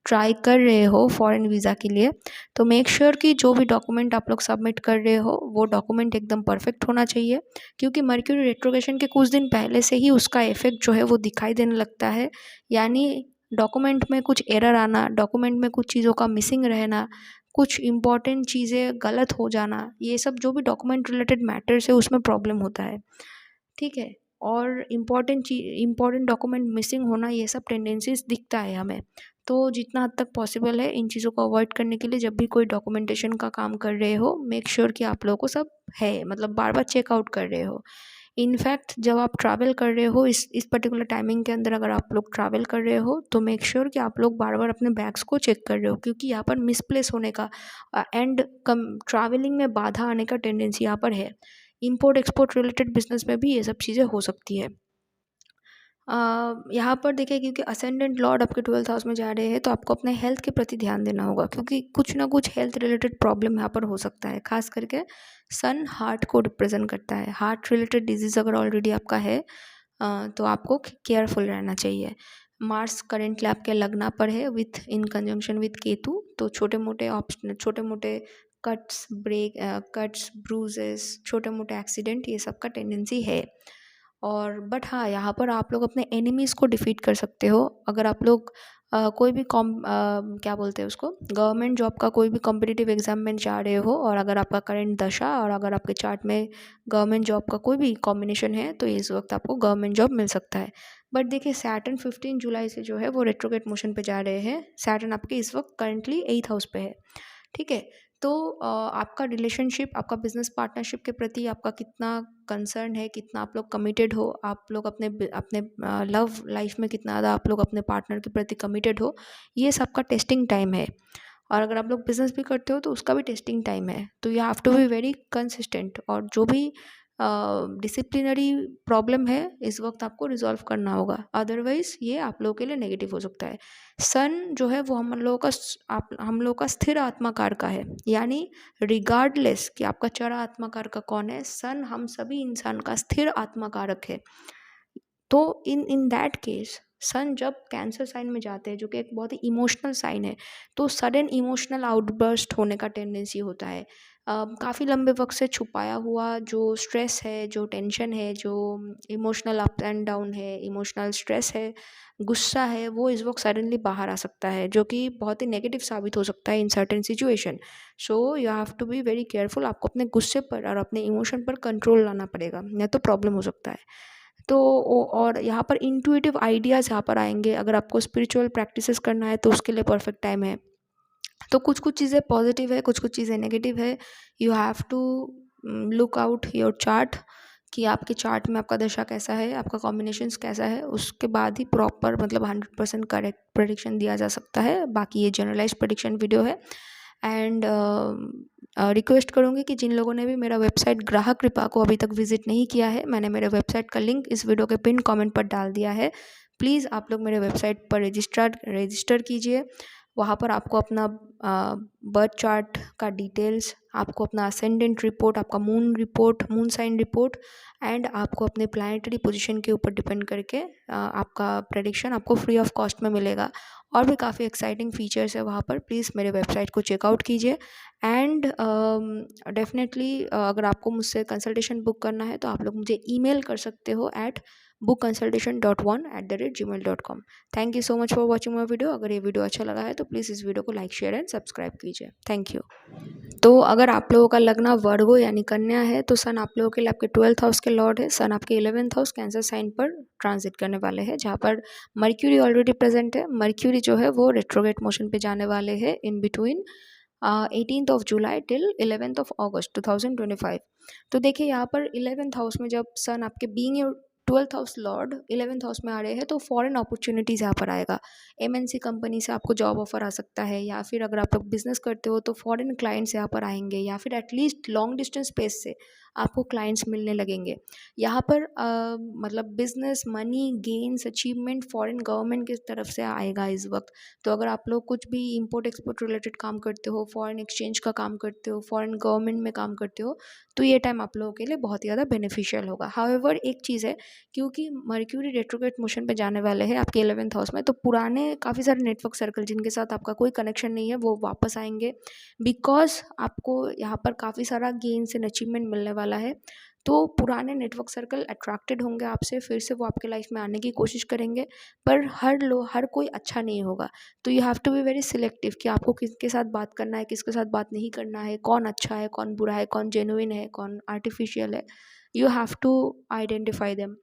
ट्राई कर रहे हो फॉरेन वीज़ा के लिए तो मेक श्योर कि जो भी डॉक्यूमेंट आप लोग सबमिट कर रहे हो वो डॉक्यूमेंट एकदम परफेक्ट होना चाहिए, क्योंकि मर्क्यूरी रेट्रोगेशन के कुछ दिन पहले से ही उसका इफेक्ट जो है वो दिखाई देने लगता है। यानी डॉक्यूमेंट में कुछ एरर आना, डॉक्यूमेंट में कुछ चीज़ों का मिसिंग रहना, कुछ इम्पॉर्टेंट चीज़ें गलत हो जाना, ये सब जो भी डॉक्यूमेंट रिलेटेड मैटर्स है उसमें प्रॉब्लम होता है। ठीक है। और इम्पॉर्टेंट डॉक्यूमेंट मिसिंग होना, ये सब टेंडेंसीज दिखता है हमें। तो जितना हद तक पॉसिबल है इन चीज़ों को अवॉइड करने के लिए जब भी कोई डॉक्यूमेंटेशन का काम कर रहे हो मेक श्योर कि आप लोगों को सब है, मतलब बार बार चेकआउट कर रहे हो। इनफैक्ट जब आप ट्रैवल कर रहे हो इस पर्टिकुलर टाइमिंग के अंदर अगर आप लोग ट्रैवल कर रहे हो तो मेक श्योर कि आप लोग बार बार अपने बैग्स को चेक कर रहे हो, क्योंकि यहाँ पर मिसप्लेस होने का एंड कम ट्रैवलिंग में बाधा आने का टेंडेंसी यहाँ पर है। इंपोर्ट एक्सपोर्ट रिलेटेड बिजनेस में भी ये सब चीज़ें हो सकती है। यहाँ पर देखिए क्योंकि असेंडेंट लॉर्ड आपके 12th हाउस में जा रहे हैं तो आपको अपने हेल्थ के प्रति ध्यान देना होगा, क्योंकि कुछ ना कुछ हेल्थ रिलेटेड प्रॉब्लम यहाँ पर हो सकता है। खास करके सन हार्ट को रिप्रेजेंट करता है। हार्ट रिलेटेड डिजीज़ अगर ऑलरेडी आपका है तो आपको केयरफुल रहना चाहिए। मार्स करेंटली आपके लग्ना पर है with in conjunction with Ketu, तो छोटे मोटे कट्स ब्रूजेस, छोटे मोटे एक्सीडेंट, ये सब का टेंडेंसी है। और बट हाँ, यहाँ पर आप लोग अपने एनिमीज़ को डिफीट कर सकते हो। अगर आप लोग कोई भी क्या बोलते हैं उसको, गवर्नमेंट जॉब का कोई भी कॉम्पिटिटिव एग्जाम में जा रहे हो और अगर आपका करंट दशा और अगर आपके चार्ट में गवर्नमेंट जॉब का कोई भी कॉम्बिनेशन है तो इस वक्त आपको गवर्नमेंट जॉब मिल सकता है। बट देखिए सैटर्न 15 जुलाई से जो है वो रेट्रोगेट मोशन पे जा रहे हैं। सैटर्न आपके इस वक्त करंटली 8th हाउस पे है। ठीक है। तो आपका रिलेशनशिप, आपका बिजनेस पार्टनरशिप के प्रति आपका कितना कंसर्न है, कितना आप लोग कमिटेड हो, आप लोग अपने लव लाइफ में कितना ज़्यादा आप लोग अपने पार्टनर के प्रति कमिटेड हो, ये सबका टेस्टिंग टाइम है। और अगर आप लोग बिजनेस भी करते हो तो उसका भी टेस्टिंग टाइम है। तो you have to be very consistent और जो भी डिसिप्लिनरी प्रॉब्लम है इस वक्त आपको रिजॉल्व करना होगा, अदरवाइज ये आप लोगों के लिए नेगेटिव हो सकता है। सन जो है वो हम लोगों का स्थिर आत्माकार का है, यानी रिगार्डलेस कि आपका चरा आत्माकार का कौन है, सन हम सभी इंसान का स्थिर आत्माकारक है। तो इन दैट केस सन जब कैंसर साइन में जाते हैं, जो कि एक बहुत ही इमोशनल साइन है, तो सडन इमोशनल आउटबर्स्ट होने का टेंडेंसी होता है। काफ़ी लंबे वक्त से छुपाया हुआ जो स्ट्रेस है, जो टेंशन है, जो इमोशनल अप एंड डाउन है, इमोशनल स्ट्रेस है, गुस्सा है, वो इस वक्त सडनली बाहर आ सकता है, जो कि बहुत ही नेगेटिव साबित हो सकता है in certain situation. So you have to be very careful. आपको अपने गुस्से पर और अपने इमोशन पर कंट्रोल लाना पड़ेगा, नहीं तो प्रॉब्लम हो सकता है। तो और यहाँ पर इंट्यूटिव आइडियाज़ यहाँ पर आएंगे। अगर आपको स्पिरिचुअल प्रैक्टिसेस करना है तो उसके लिए परफेक्ट टाइम है। तो कुछ कुछ चीज़ें पॉजिटिव है, कुछ कुछ चीज़ें नेगेटिव है। You have to look out your chart कि आपके चार्ट में आपका दशा कैसा है, आपका कॉम्बिनेशंस कैसा है, उसके बाद ही प्रॉपर मतलब 100% करेक्ट प्रेडिक्शन दिया जा सकता है। बाकी ये जनरलाइज प्रेडिक्शन वीडियो है। एंड रिक्वेस्ट करूँगी कि जिन लोगों ने भी मेरा वेबसाइट ग्राहक कृपा को अभी तक विजिट नहीं किया है, मैंने मेरे वेबसाइट का लिंक इस वीडियो के पिन कमेंट पर डाल दिया है। प्लीज़ आप लोग मेरे वेबसाइट पर रजिस्टर कीजिए। वहाँ पर आपको अपना बर्थ चार्ट का डिटेल्स, आपको अपना असेंडेंट रिपोर्ट, आपका moon report, moon sign report and आपको अपने प्लानिटरी पोजीशन के ऊपर डिपेंड करके आपका प्रेडिक्शन आपको फ्री ऑफ कॉस्ट में मिलेगा। और भी काफ़ी एक्साइटिंग फीचर्स है वहाँ पर। प्लीज़ मेरे वेबसाइट को चेकआउट कीजिए। एंड डेफिनेटली अगर आपको मुझसे कंसल्टेशन बुक करना है तो आप लोग मुझे ईमेल कर सकते हो at bookconsultation.1@gmail.com। Thank you so much for watching my video. अगर ये वीडियो अच्छा लगा है तो प्लीज़ इस वीडियो को लाइक शेयर एंड सब्सक्राइब कीजिए। Thank you. तो अगर आप लोगों का लगना वर्गो यानी कन्या है तो सन आप लोगों के लिए आपके 12th हाउस के लॉर्ड है। सन आपके 11th हाउस कैंसर साइन पर ट्रांजिट करने वाले हैं, जहाँ पर मर्क्यूरी ऑलरेडी प्रेजेंट है। मर्क्यूरी जो है वो रेट्रोग्रेड मोशन पे जाने वाले हैं in between 18th of July till 11th of August 2025। तो देखिए यहाँ पर 11th हाउस में जब सन आपके being your 12th house Lord 11th house में आ रहे हैं तो फॉरेन अपॉर्चुनिटीज़ यहाँ पर आएगा। एमएनसी कंपनी से आपको जॉब ऑफर आ सकता है, या फिर अगर आप लोग बिजनेस करते हो तो फॉरेन क्लाइंट्स यहाँ पर आएंगे, या फिर एटलीस्ट लॉन्ग डिस्टेंस स्पेस से आपको क्लाइंट्स मिलने लगेंगे। यहाँ पर मतलब business money gains achievement foreign government की तरफ से आएगा इस वक्त। तो अगर आप लोग कुछ भी इंपोर्ट एक्सपोर्ट रिलेटेड काम करते हो, फॉरेन एक्सचेंज का काम करते हो, फॉरेन गवर्नमेंट में काम करते हो, तो ये टाइम आप लोगों के लिए बहुत ही ज़्यादा बेनिफिशियल होगा। हाउएवर एक चीज़ है, क्योंकि मर्क्यूरी रेट्रोग्रेड मोशन पे जाने वाले हैं आपके 11th हाउस में, तो पुराने काफ़ी सारे नेटवर्क सर्कल जिनके साथ आपका कोई कनेक्शन नहीं है वो वापस आएंगे। बिकॉज आपको यहाँ पर काफ़ी सारा गेन्स एंड अचीवमेंट मिलने वाला है। तो पुराने नेटवर्क सर्कल अट्रैक्टेड होंगे आपसे, फिर से वो आपके लाइफ में आने की कोशिश करेंगे। पर हर कोई अच्छा नहीं होगा। तो you have to be very selective कि आपको किसके साथ बात करना है, किसके साथ बात नहीं करना है, कौन अच्छा है, कौन बुरा है, कौन जेन्युइन है, कौन आर्टिफिशियल है। You have to identify them.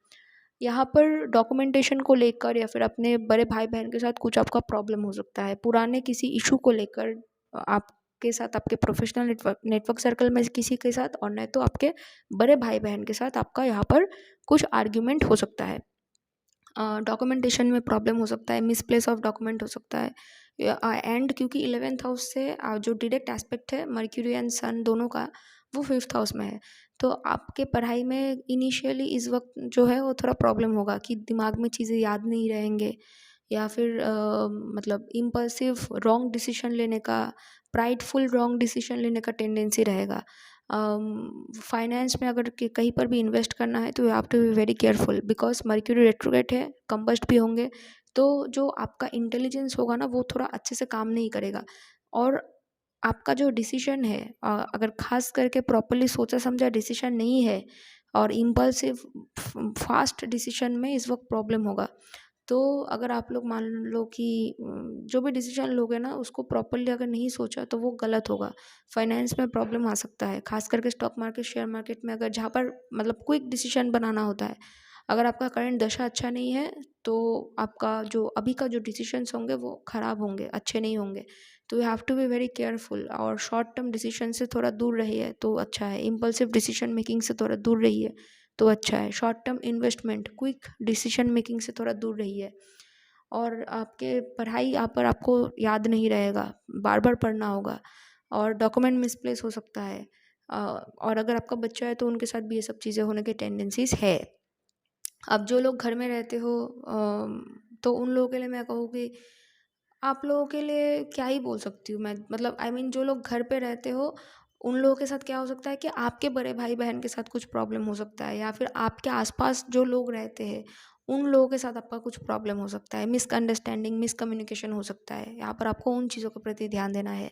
यहाँ पर डॉक्यूमेंटेशन को लेकर या फिर अपने बड़े भाई बहन के साथ कुछ आपका प्रॉब्लम हो सकता है, पुराने किसी इशू को लेकर आपके साथ, आपके प्रोफेशनल नेटवर्क सर्कल में किसी के साथ, और नहीं तो आपके बड़े भाई बहन के साथ आपका यहाँ पर कुछ आर्ग्यूमेंट हो सकता है। डॉक्यूमेंटेशन में प्रॉब्लम हो सकता है, मिसप्लेस ऑफ डॉक्यूमेंट हो सकता है। एंड क्योंकि 11th हाउस से जो डायरेक्ट एस्पेक्ट है मर्क्यूरी एंड सन दोनों का, वो 5th हाउस में है। तो आपके पढ़ाई में इनिशियली इस वक्त जो है वो थोड़ा प्रॉब्लम होगा कि दिमाग में चीज़ें याद नहीं रहेंगे, या फिर मतलब इम्पल्सिव रॉन्ग डिसीजन लेने का, प्राइडफुल रॉन्ग डिसीजन लेने का टेंडेंसी रहेगा। फाइनेंस में अगर कहीं पर भी इन्वेस्ट करना है तो you have to be very careful, because Mercury retrograde है, कंबस्ट भी होंगे। तो जो आपका इंटेलिजेंस होगा ना वो थोड़ा अच्छे से काम नहीं करेगा। और आपका जो डिसीजन है अगर खास करके प्रॉपरली सोचा समझा डिसीजन नहीं है, और इम्पल्सिव फास्ट डिसीजन में इस वक्त प्रॉब्लम होगा। तो अगर आप लोग मान लो कि जो भी डिसीजन लोगे ना उसको प्रॉपरली अगर नहीं सोचा तो वो गलत होगा। फाइनेंस में प्रॉब्लम आ सकता है, खास करके स्टॉक मार्केट शेयर मार्केट में, अगर जहाँ पर मतलब क्विक डिसीजन बनाना होता है। अगर आपका करंट दशा अच्छा नहीं है तो आपका जो अभी का जो डिसीजंस होंगे वो ख़राब होंगे, अच्छे नहीं होंगे। तो you have to be very careful, और शॉर्ट टर्म डिसीजन से थोड़ा दूर रहिए तो अच्छा है। इम्पल्सिव डिसीजन मेकिंग से थोड़ा दूर रहिए तो अच्छा है। Short term investment, quick decision making से थोड़ा दूर रहिए। और आपके पढ़ाई यहाँ पर आपको याद नहीं रहेगा, बार बार पढ़ना होगा, और डॉक्यूमेंट मिसप्लेस हो सकता है। और अगर आपका बच्चा है तो उनके साथ भी ये सब चीज़ें होने की टेंडेंसीज है। अब जो लोग घर में रहते हो तो उन लोगों के लिए मैं कहूँगी, आप लोगों के लिए क्या ही बोल सकती हूँ मैं, मतलब आई मीन जो लोग घर पे रहते हो उन लोगों के साथ क्या हो सकता है कि आपके बड़े भाई बहन के साथ कुछ प्रॉब्लम हो सकता है, या फिर आपके आसपास जो लोग रहते हैं उन लोगों के साथ आपका कुछ प्रॉब्लम हो सकता है, मिसअंडरस्टैंडिंग, मिसकम्युनिकेशन हो सकता है। यहाँ पर आपको उन चीज़ों के प्रति ध्यान देना है।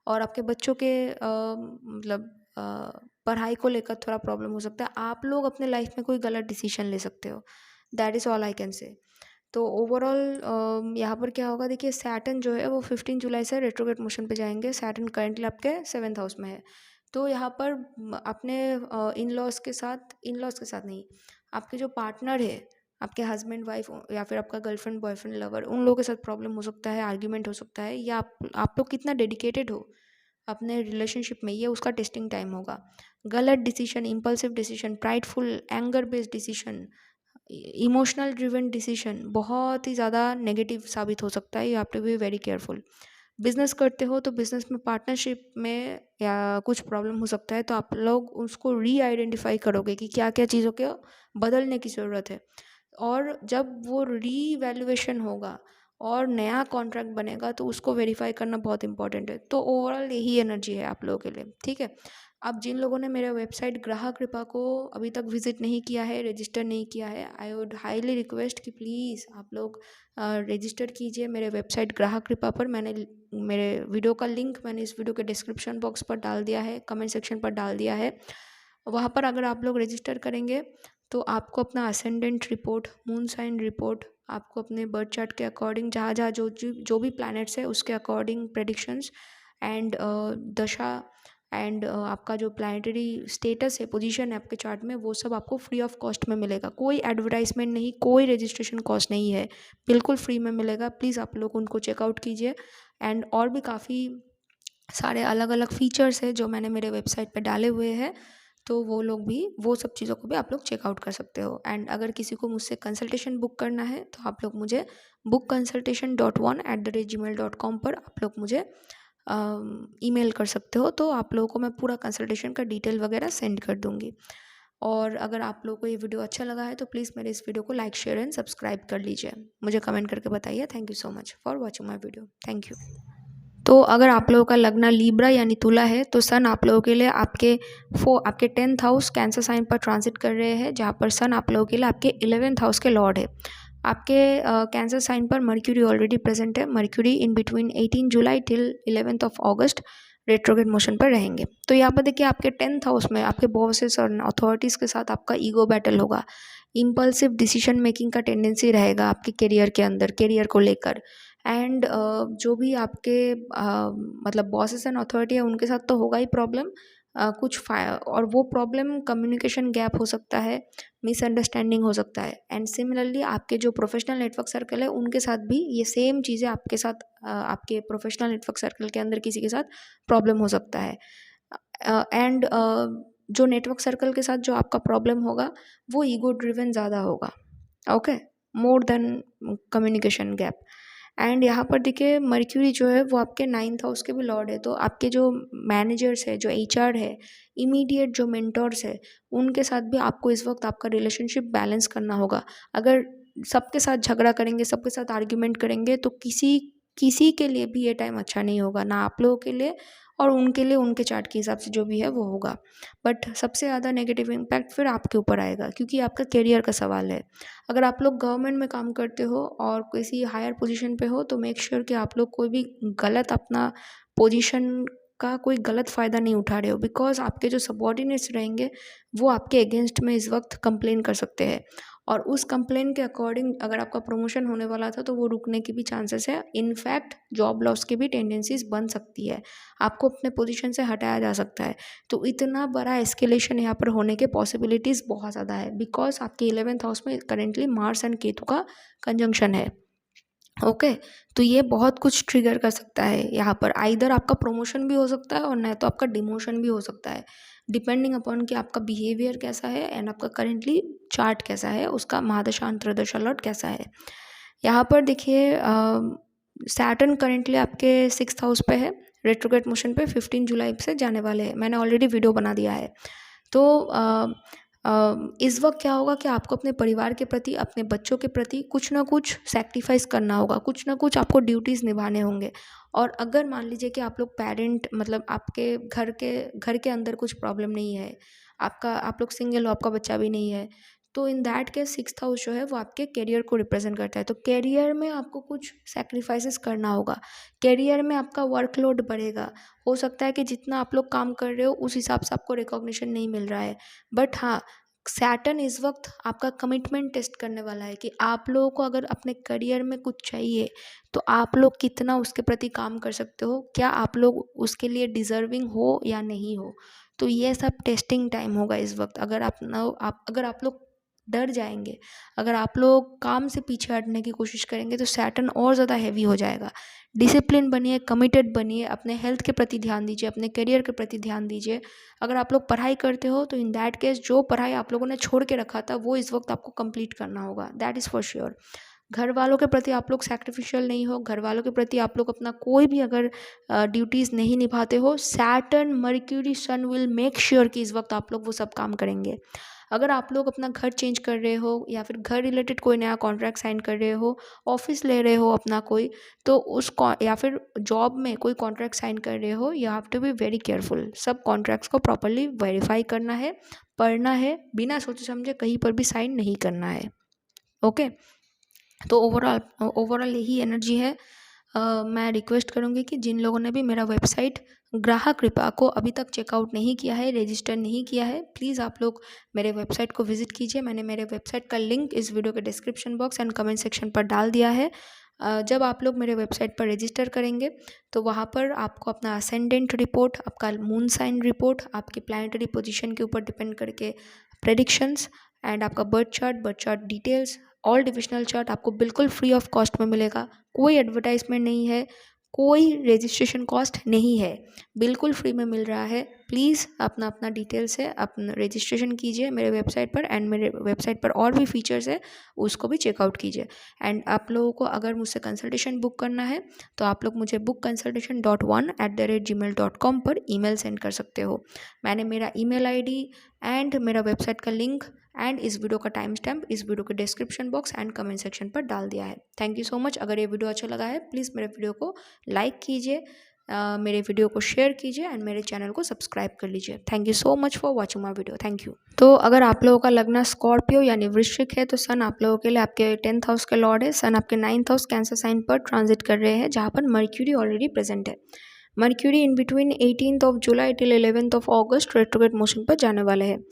और आपके बच्चों के मतलब पढ़ाई को लेकर थोड़ा प्रॉब्लम हो सकता है। आप लोग अपने लाइफ में कोई गलत डिसीजन ले सकते हो। That is all I can say. तो ओवरऑल यहाँ पर क्या होगा, देखिए सैटर्न जो है वो 15 जुलाई से रेट्रोग्रेड मोशन पे जाएंगे। सैटर्न करेंटली आपके 7th हाउस में है। तो यहाँ पर अपने इन लॉज के साथ नहीं, आपके जो पार्टनर है, आपके हस्बैंड वाइफ या फिर आपका गर्लफ्रेंड बॉयफ्रेंड लवर, उन लोगों के साथ प्रॉब्लम हो सकता है, आर्ग्यूमेंट हो सकता है। या आप लोग कितना डेडिकेटेड हो अपने रिलेशनशिप में, ये उसका टेस्टिंग टाइम होगा। गलत decision, impulsive decision, prideful anger based decision, emotional driven decision बहुत ही ज़्यादा नेगेटिव साबित हो सकता है। You have to be very careful. Business करते हो तो बिजनेस में पार्टनरशिप में या कुछ प्रॉब्लम हो सकता है, तो आप लोग उसको री आइडेंटिफाई करोगे कि क्या क्या चीज़ों को बदलने की ज़रूरत है। और जब वो री वैल्यूएशन होगा और नया कॉन्ट्रैक्ट बनेगा तो उसको वेरीफाई करना बहुत इंपॉर्टेंट है। तो ओवरऑल यही एनर्जी है आप लोगों के लिए, ठीक है। अब जिन लोगों ने मेरे वेबसाइट ग्राहक कृपा को अभी तक विजिट नहीं किया है, रजिस्टर नहीं किया है, आई वुड हाईली रिक्वेस्ट कि प्लीज़ आप लोग रजिस्टर कीजिए मेरे वेबसाइट ग्राहक कृपा पर। मैंने मेरे वीडियो का लिंक मैंने इस वीडियो के डिस्क्रिप्शन बॉक्स पर डाल दिया है, कमेंट सेक्शन पर डाल दिया है। वहाँ पर अगर आप लोग रजिस्टर करेंगे तो आपको अपना ascendant report, moon sign report, आपको अपने बर्थ चार्ट के अकॉर्डिंग जहाँ जहाँ जो भी प्लैनेट्स है उसके अकॉर्डिंग प्रेडिक्शंस एंड दशा एंड आपका जो प्लानिटरी स्टेटस है, पोजीशन है आपके चार्ट में, वो सब आपको फ्री ऑफ कॉस्ट में मिलेगा। कोई एडवर्टाइजमेंट नहीं, कोई रजिस्ट्रेशन कॉस्ट नहीं है, बिल्कुल फ्री में मिलेगा। प्लीज़ आप लोग उनको चेकआउट कीजिए। एंड और भी काफ़ी सारे अलग अलग फीचर्स है जो मैंने मेरे वेबसाइट पे डाले हुए हैं, तो वो लोग भी, वो सब चीज़ों को भी आप लोग चेकआउट कर सकते हो। एंड अगर किसी को मुझसे कंसल्टेशन बुक करना है तो आप लोग मुझे bookconsultation.1@gmail.com पर आप लोग मुझे ईमेल कर सकते हो। तो आप लोगों को मैं पूरा कंसल्टेशन का डिटेल वगैरह सेंड कर दूँगी। और अगर आप लोगों को ये वीडियो अच्छा लगा है तो प्लीज़ मेरे इस वीडियो को लाइक, शेयर एंड सब्सक्राइब कर लीजिए। मुझे कमेंट करके बताइए। Thank you so much for watching my video. Thank you. तो अगर आप लोगों का लग्न लीब्रा यानी तुला है तो सन आप लोगों के लिए आपके 10th हाउस कैंसर साइन पर ट्रांजिट कर रहे हैं, जहाँ पर सन आप लोगों के लिए आपके 11th हाउस के लॉर्ड है। आपके कैंसर साइन पर मर्क्यूरी ऑलरेडी प्रेजेंट है। Mercury in between 18 July till 11th of August retrograde motion पर रहेंगे। तो यहाँ पर देखिए आपके 10th हाउस में आपके बॉसेस और अथॉरिटीज़ के साथ आपका ईगो बैटल होगा। इम्पल्सिव डिसीजन मेकिंग का टेंडेंसी रहेगा आपके करियर के अंदर, करियर को लेकर। एंड जो भी आपके मतलब बॉसेस एंड अथॉरिटी है उनके साथ तो होगा ही प्रॉब्लम, और वो प्रॉब्लम कम्युनिकेशन गैप हो सकता है, मिसअंडरस्टैंडिंग हो सकता है। एंड सिमिलरली आपके जो प्रोफेशनल नेटवर्क सर्कल है उनके साथ भी ये सेम चीज़ें आपके साथ आपके प्रोफेशनल नेटवर्क सर्कल के अंदर किसी के साथ प्रॉब्लम हो सकता है। एंड जो नेटवर्क सर्कल के साथ जो आपका प्रॉब्लम होगा वो ईगो ड्रिवन ज़्यादा होगा, okay, more than communication gap. And यहाँ पर देखिए मर्क्यूरी जो है वो आपके 9th हाउस के भी लॉर्ड है। तो आपके जो मैनेजर्स है, जो एचआर है, इमीडिएट जो मेंटोर्स है, उनके साथ भी आपको इस वक्त आपका रिलेशनशिप बैलेंस करना होगा। अगर सबके साथ झगड़ा करेंगे, सबके साथ आर्ग्यूमेंट करेंगे तो किसी किसी के लिए भी ये टाइम अच्छा नहीं होगा, ना आप लोगों के लिए और उनके लिए, उनके चार्ट के हिसाब से जो भी है वो होगा। बट सबसे ज़्यादा नेगेटिव इम्पैक्ट फिर आपके ऊपर आएगा क्योंकि आपका करियर का सवाल है। अगर आप लोग गवर्नमेंट में काम करते हो और किसी हायर पोजीशन पे हो तो मेक श्योर कि आप लोग कोई भी गलत अपना पोजीशन का कोई गलत फ़ायदा नहीं उठा रहे हो, बिकॉज आपके जो सबॉर्डिनेट्स रहेंगे वो आपके अगेंस्ट में इस वक्त कंप्लेन कर सकते हैं। और उस कंप्लेन के अकॉर्डिंग अगर आपका प्रमोशन होने वाला था तो वो रुकने के भी चांसेस है। इनफैक्ट जॉब लॉस की भी टेंडेंसीज बन सकती है, आपको अपने पोजीशन से हटाया जा सकता है। तो इतना बड़ा एस्केलेशन यहाँ पर होने के पॉसिबिलिटीज़ बहुत ज़्यादा है, बिकॉज आपके 11th हाउस में करेंटली मार्स एंड केतु का कंजंक्शन है, ओके। तो ये बहुत कुछ ट्रिगर कर सकता है। यहाँ पर आइदर आपका प्रमोशन भी हो सकता है और नहीं तो आपका डिमोशन भी हो सकता है, डिपेंडिंग अपॉन कि आपका बिहेवियर कैसा है एंड आपका करेंटली चार्ट कैसा है, उसका महादशा अंतर्दशा लॉट कैसा है। यहाँ पर देखिए सैटर्न करेंटली आपके 6th हाउस पे है, रेट्रोग्रेड मोशन पे 15 जुलाई से जाने वाले हैं। मैंने ऑलरेडी वीडियो बना दिया है। तो इस वक्त क्या होगा कि आपको अपने परिवार के प्रति, अपने बच्चों के प्रति कुछ ना कुछ सैक्रिफाइस करना होगा, कुछ ना कुछ आपको ड्यूटीज़ निभाने होंगे। और अगर मान लीजिए कि आप लोग पेरेंट, मतलब आपके घर के अंदर कुछ प्रॉब्लम नहीं है, आप लोग सिंगल हो, आपका बच्चा भी नहीं है, तो in that case sixth house जो है वो आपके करियर को रिप्रेजेंट करता है। तो करियर में आपको कुछ सैक्रिफाइसेस करना होगा, करियर में आपका वर्कलोड बढ़ेगा। हो सकता है कि जितना आप लोग काम कर रहे हो उस हिसाब से आपको रिकॉग्निशन नहीं मिल रहा है, बट हाँ, सैटर्न इस वक्त आपका कमिटमेंट टेस्ट करने वाला है कि आप लोगों को अगर अपने करियर में कुछ चाहिए तो आप लोग कितना उसके प्रति काम कर सकते हो, क्या आप लोग उसके लिए डिज़र्विंग हो या नहीं हो। तो ये सब टेस्टिंग टाइम होगा इस वक्त। अगर आप लोग डर जाएंगे, अगर आप लोग काम से पीछे हटने की कोशिश करेंगे तो सैटर्न और ज़्यादा हैवी हो जाएगा। डिसिप्लिन बनिए, कमिटेड बनिए, अपने हेल्थ के प्रति ध्यान दीजिए, अपने करियर के प्रति ध्यान दीजिए। अगर आप लोग पढ़ाई करते हो तो इन दैट केस जो पढ़ाई आप लोगों ने छोड़ के रखा था वो इस वक्त आपको कंप्लीट करना होगा, दैट इज़ फॉर श्योर। घर वालों के प्रति आप लोग सैक्रिफिशियल नहीं हो, घर वालों के प्रति आप लोग अपना कोई भी अगर ड्यूटीज़ नहीं निभाते हो, Saturn Mercury sun will make sure कि इस वक्त आप लोग वो सब काम करेंगे। अगर आप लोग अपना घर चेंज कर रहे हो या फिर घर रिलेटेड कोई नया कॉन्ट्रैक्ट साइन कर रहे हो, ऑफिस ले रहे हो अपना कोई, तो या फिर जॉब में कोई कॉन्ट्रैक्ट साइन कर रहे हो, you have to be very careful. सब कॉन्ट्रैक्ट्स को प्रॉपरली वेरीफाई करना है, पढ़ना है, बिना सोचे समझे कहीं पर भी साइन नहीं करना है। ओके, तो ओवरऑल यही एनर्जी है। मैं रिक्वेस्ट करूँगी कि जिन लोगों ने भी मेरा वेबसाइट ग्राहक कृपा को अभी तक चेकआउट नहीं किया है, रजिस्टर नहीं किया है, प्लीज़ आप लोग मेरे वेबसाइट को विजिट कीजिए। मैंने मेरे वेबसाइट का लिंक इस वीडियो के description box and comment section पर डाल दिया है। जब आप लोग मेरे वेबसाइट पर रजिस्टर करेंगे तो वहाँ पर आपको अपना असेंडेंट रिपोर्ट, आपका मून साइन रिपोर्ट, आपकी प्लानिटरी पोजीशन के ऊपर डिपेंड करके प्रेडिक्शंस एंड आपका birth chart details, all divisional chart आपको बिल्कुल फ्री ऑफ कॉस्ट में मिलेगा। कोई एडवर्टाइजमेंट नहीं है, कोई रजिस्ट्रेशन कॉस्ट नहीं है, बिल्कुल फ्री में मिल रहा है। प्लीज़ अपना अपना डिटेल से अपना रजिस्ट्रेशन कीजिए मेरे वेबसाइट पर, एंड मेरे वेबसाइट पर और भी फीचर्स है उसको भी चेकआउट कीजिए। एंड आप लोगों को अगर मुझसे कंसल्टेशन बुक करना है तो आप लोग मुझे bookconsultation.1@gmail.com पर ईमेल सेंड कर सकते हो। मैंने मेरा ईमेल आईडी एंड मेरा वेबसाइट का लिंक एंड इस वीडियो का टाइम स्टैम्प इस वीडियो के description box and comment section पर डाल दिया है। Thank you so much. अगर ये वीडियो अच्छा लगा है प्लीज़ मेरे वीडियो को लाइक कीजिए, मेरे वीडियो को शेयर कीजिए एंड मेरे चैनल को सब्सक्राइब कर लीजिए। Thank you so much for watching my video. Thank you. तो अगर आप लोगों का लगना स्कॉर्पियो यानी वृश्चिक है तो सन आप लोगों के लिए आपके 10th हाउस के लॉर्ड है। सन आपके 9th हाउस कैंसर साइन पर ट्रांजिट कर रहे हैं, जहाँ पर मर्क्यूरी ऑलरेडी प्रेजेंट है। Mercury in between 18th of July till 11th of August retrograde motion पर जाने वाले हैं।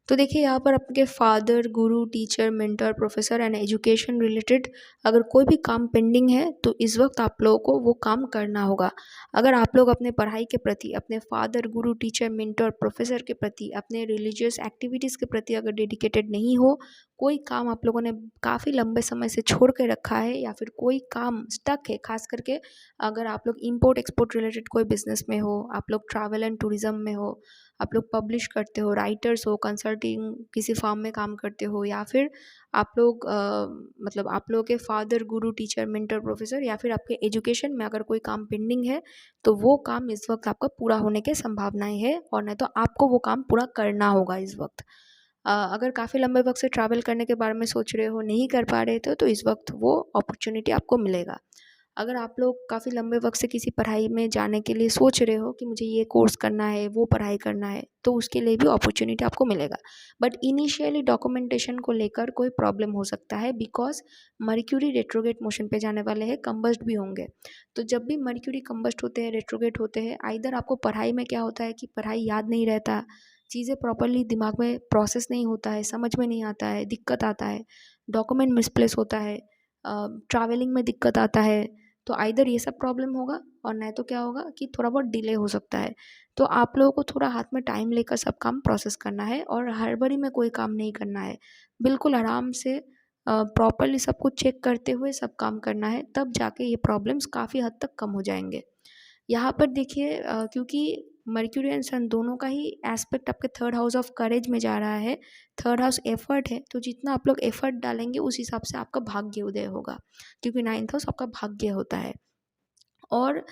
तो देखिए यहाँ पर आपके father, Guru, teacher, mentor, professor and education related अगर कोई भी काम पेंडिंग है तो इस वक्त आप लोगों को वो काम करना होगा। अगर आप लोग अपने पढ़ाई के प्रति, अपने फादर, गुरु, टीचर, मेंटर, प्रोफेसर के प्रति, अपने रिलीजियस एक्टिविटीज़ के प्रति अगर डेडिकेटेड नहीं हो, कोई काम आप लोगों ने काफ़ी लंबे समय से छोड़ के रखा है या फिर कोई काम स्टक है, खास करके अगर आप लोग इंपोर्ट एक्सपोर्ट रिलेटेड कोई बिजनेस में हो, आप लोग ट्रैवल एंड टूरिज्म में हो, आप लोग पब्लिश करते हो, राइटर्स हो, कंसल्टिंग किसी फार्म में काम करते हो, या फिर आप लोग मतलब आप लोगों के फादर, गुरु, टीचर, मेंटर, प्रोफेसर या फिर आपके एजुकेशन में अगर कोई काम पेंडिंग है तो वो काम इस वक्त आपका पूरा होने की संभावनाएं है, और नहीं तो आपको वो काम पूरा करना होगा इस वक्त। अगर काफ़ी लंबे वक्त से ट्रैवल करने के बारे में सोच रहे हो, नहीं कर पा रहे थे, तो इस वक्त वो अपॉर्चुनिटी आपको मिलेगा। अगर आप लोग काफ़ी लंबे वक्त से किसी पढ़ाई में जाने के लिए सोच रहे हो कि मुझे ये कोर्स करना है, वो पढ़ाई करना है, तो उसके लिए भी अपॉर्चुनिटी आपको मिलेगा। बट इनिशियली डॉक्यूमेंटेशन को लेकर कोई प्रॉब्लम हो सकता है, बिकॉज मर्क्यूरी रेट्रोगेट मोशन पे जाने वाले हैं, कंबस्ट भी होंगे। तो जब भी मर्क्यूरी कंबस्ट होते हैं, रेट्रोगेट होते हैं, आइदर आपको पढ़ाई में क्या होता है कि पढ़ाई याद नहीं रहता, चीज़ें प्रॉपरली दिमाग में प्रोसेस नहीं होता है, समझ में नहीं आता है, दिक्कत आता है, डॉक्यूमेंट मिसप्लेस होता है, ट्रैवलिंग में दिक्कत आता है। तो आइदर ये सब प्रॉब्लम होगा, और नहीं तो क्या होगा कि थोड़ा बहुत डिले हो सकता है। तो आप लोगों को थोड़ा हाथ में टाइम लेकर सब काम प्रोसेस करना है, और हड़बड़ी में कोई काम नहीं करना है। बिल्कुल आराम से प्रॉपरली सब कुछ चेक करते हुए सब काम करना है, तब जाके ये प्रॉब्लम्स काफ़ी हद तक कम हो जाएंगे। यहाँ पर देखिए क्योंकि मर्क्यूरी एंड सन दोनों का ही एस्पेक्ट आपके थर्ड हाउस ऑफ करेज में जा रहा है, थर्ड हाउस एफर्ट है, तो जितना आप लोग एफर्ट डालेंगे उस हिसाब से आपका भाग्य उदय होगा, क्योंकि 9th हाउस आपका भाग्य होता है। और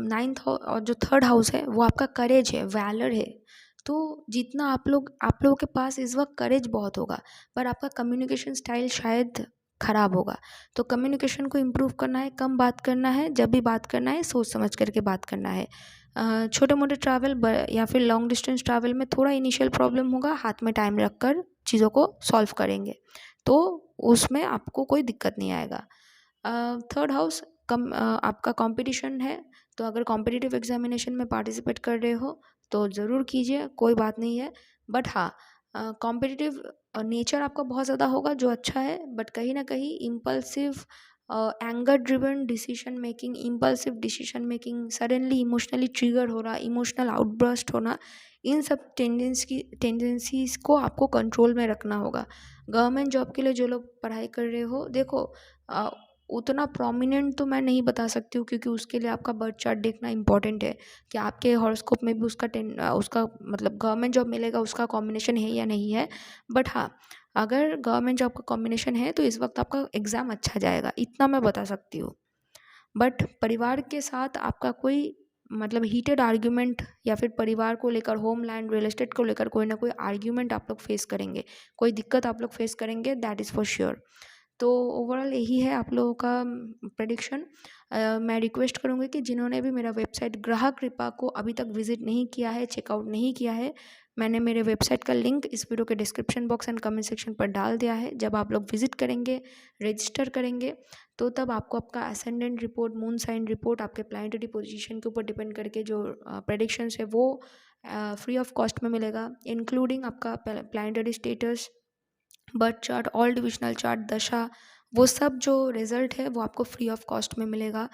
9th हाउस और जो थर्ड हाउस है वो आपका करेज है, वैलर है। तो जितना आप लोगों के पास इस वक्त करेज बहुत होगा, पर आपका कम्युनिकेशन स्टाइल शायद ख़राब होगा। तो कम्युनिकेशन को इम्प्रूव करना है, कम बात करना है, जब भी बात करना है सोच समझ करके बात करना है। छोटे मोटे ट्रैवल या फिर लॉन्ग डिस्टेंस ट्रैवल में थोड़ा इनिशियल प्रॉब्लम होगा, हाथ में टाइम रख कर चीज़ों को सॉल्व करेंगे तो उसमें आपको कोई दिक्कत नहीं आएगा। थर्ड हाउस आपका कंपटीशन है, तो अगर कॉम्पिटिटिव एग्जामिनेशन में पार्टिसिपेट कर रहे हो तो ज़रूर कीजिए, कोई बात नहीं है। बट हाँ, कॉम्पिटिटिव नेचर आपका बहुत ज़्यादा होगा जो अच्छा है, बट कहीं ना कहीं impulsive anger driven decision making, impulsive decision making, suddenly emotionally trigger हो रहा, इमोशनल आउटबर्स्ट होना, इन सब टेंडेंसीज को आपको कंट्रोल में रखना होगा। गवर्नमेंट जॉब के लिए जो लोग पढ़ाई कर रहे हो, देखो उतना प्रोमिनेंट तो मैं नहीं बता सकती हूँ क्योंकि उसके लिए आपका बर्थ चार्ट देखना इंपॉर्टेंट है कि आपके हॉरोस्कोप में भी उसका मतलब गवर्नमेंट जॉब मिलेगा उसका कॉम्बिनेशन है या नहीं है। बट हाँ, अगर गवर्नमेंट जॉब का कॉम्बिनेशन है तो इस वक्त आपका एग्ज़ाम अच्छा जाएगा, इतना मैं बता सकती हूँ। बट परिवार के साथ आपका कोई मतलब हीटेड आर्ग्यूमेंट या फिर परिवार को लेकर, होम लैंड, रियल एस्टेट को लेकर कोई ना कोई आर्ग्यूमेंट आप लोग फेस करेंगे, कोई दिक्कत आप लोग फेस करेंगे, दैट इज़ फॉर श्योर। तो ओवरऑल यही है आप लोगों का प्रेडिक्शन। मैं रिक्वेस्ट करूँगी कि जिन्होंने भी मेरा वेबसाइट ग्राहक कृपा को अभी तक विजिट नहीं किया है, चेकआउट नहीं किया है, मैंने मेरे वेबसाइट का लिंक इस वीडियो के description box and comment section पर डाल दिया है। जब आप लोग विजिट करेंगे, रजिस्टर करेंगे, तो तब आपको आपका ascendant report, moon sign report, आपके प्लानिटरी पोजीशन के ऊपर डिपेंड करके जो प्रेडिक्शंस है वो फ्री ऑफ कॉस्ट में मिलेगा, इंक्लूडिंग आपका planetary status, birth chart, all divisional chart, दशा, वो सब जो रिज़ल्ट है वो आपको फ्री ऑफ कॉस्ट में मिलेगा।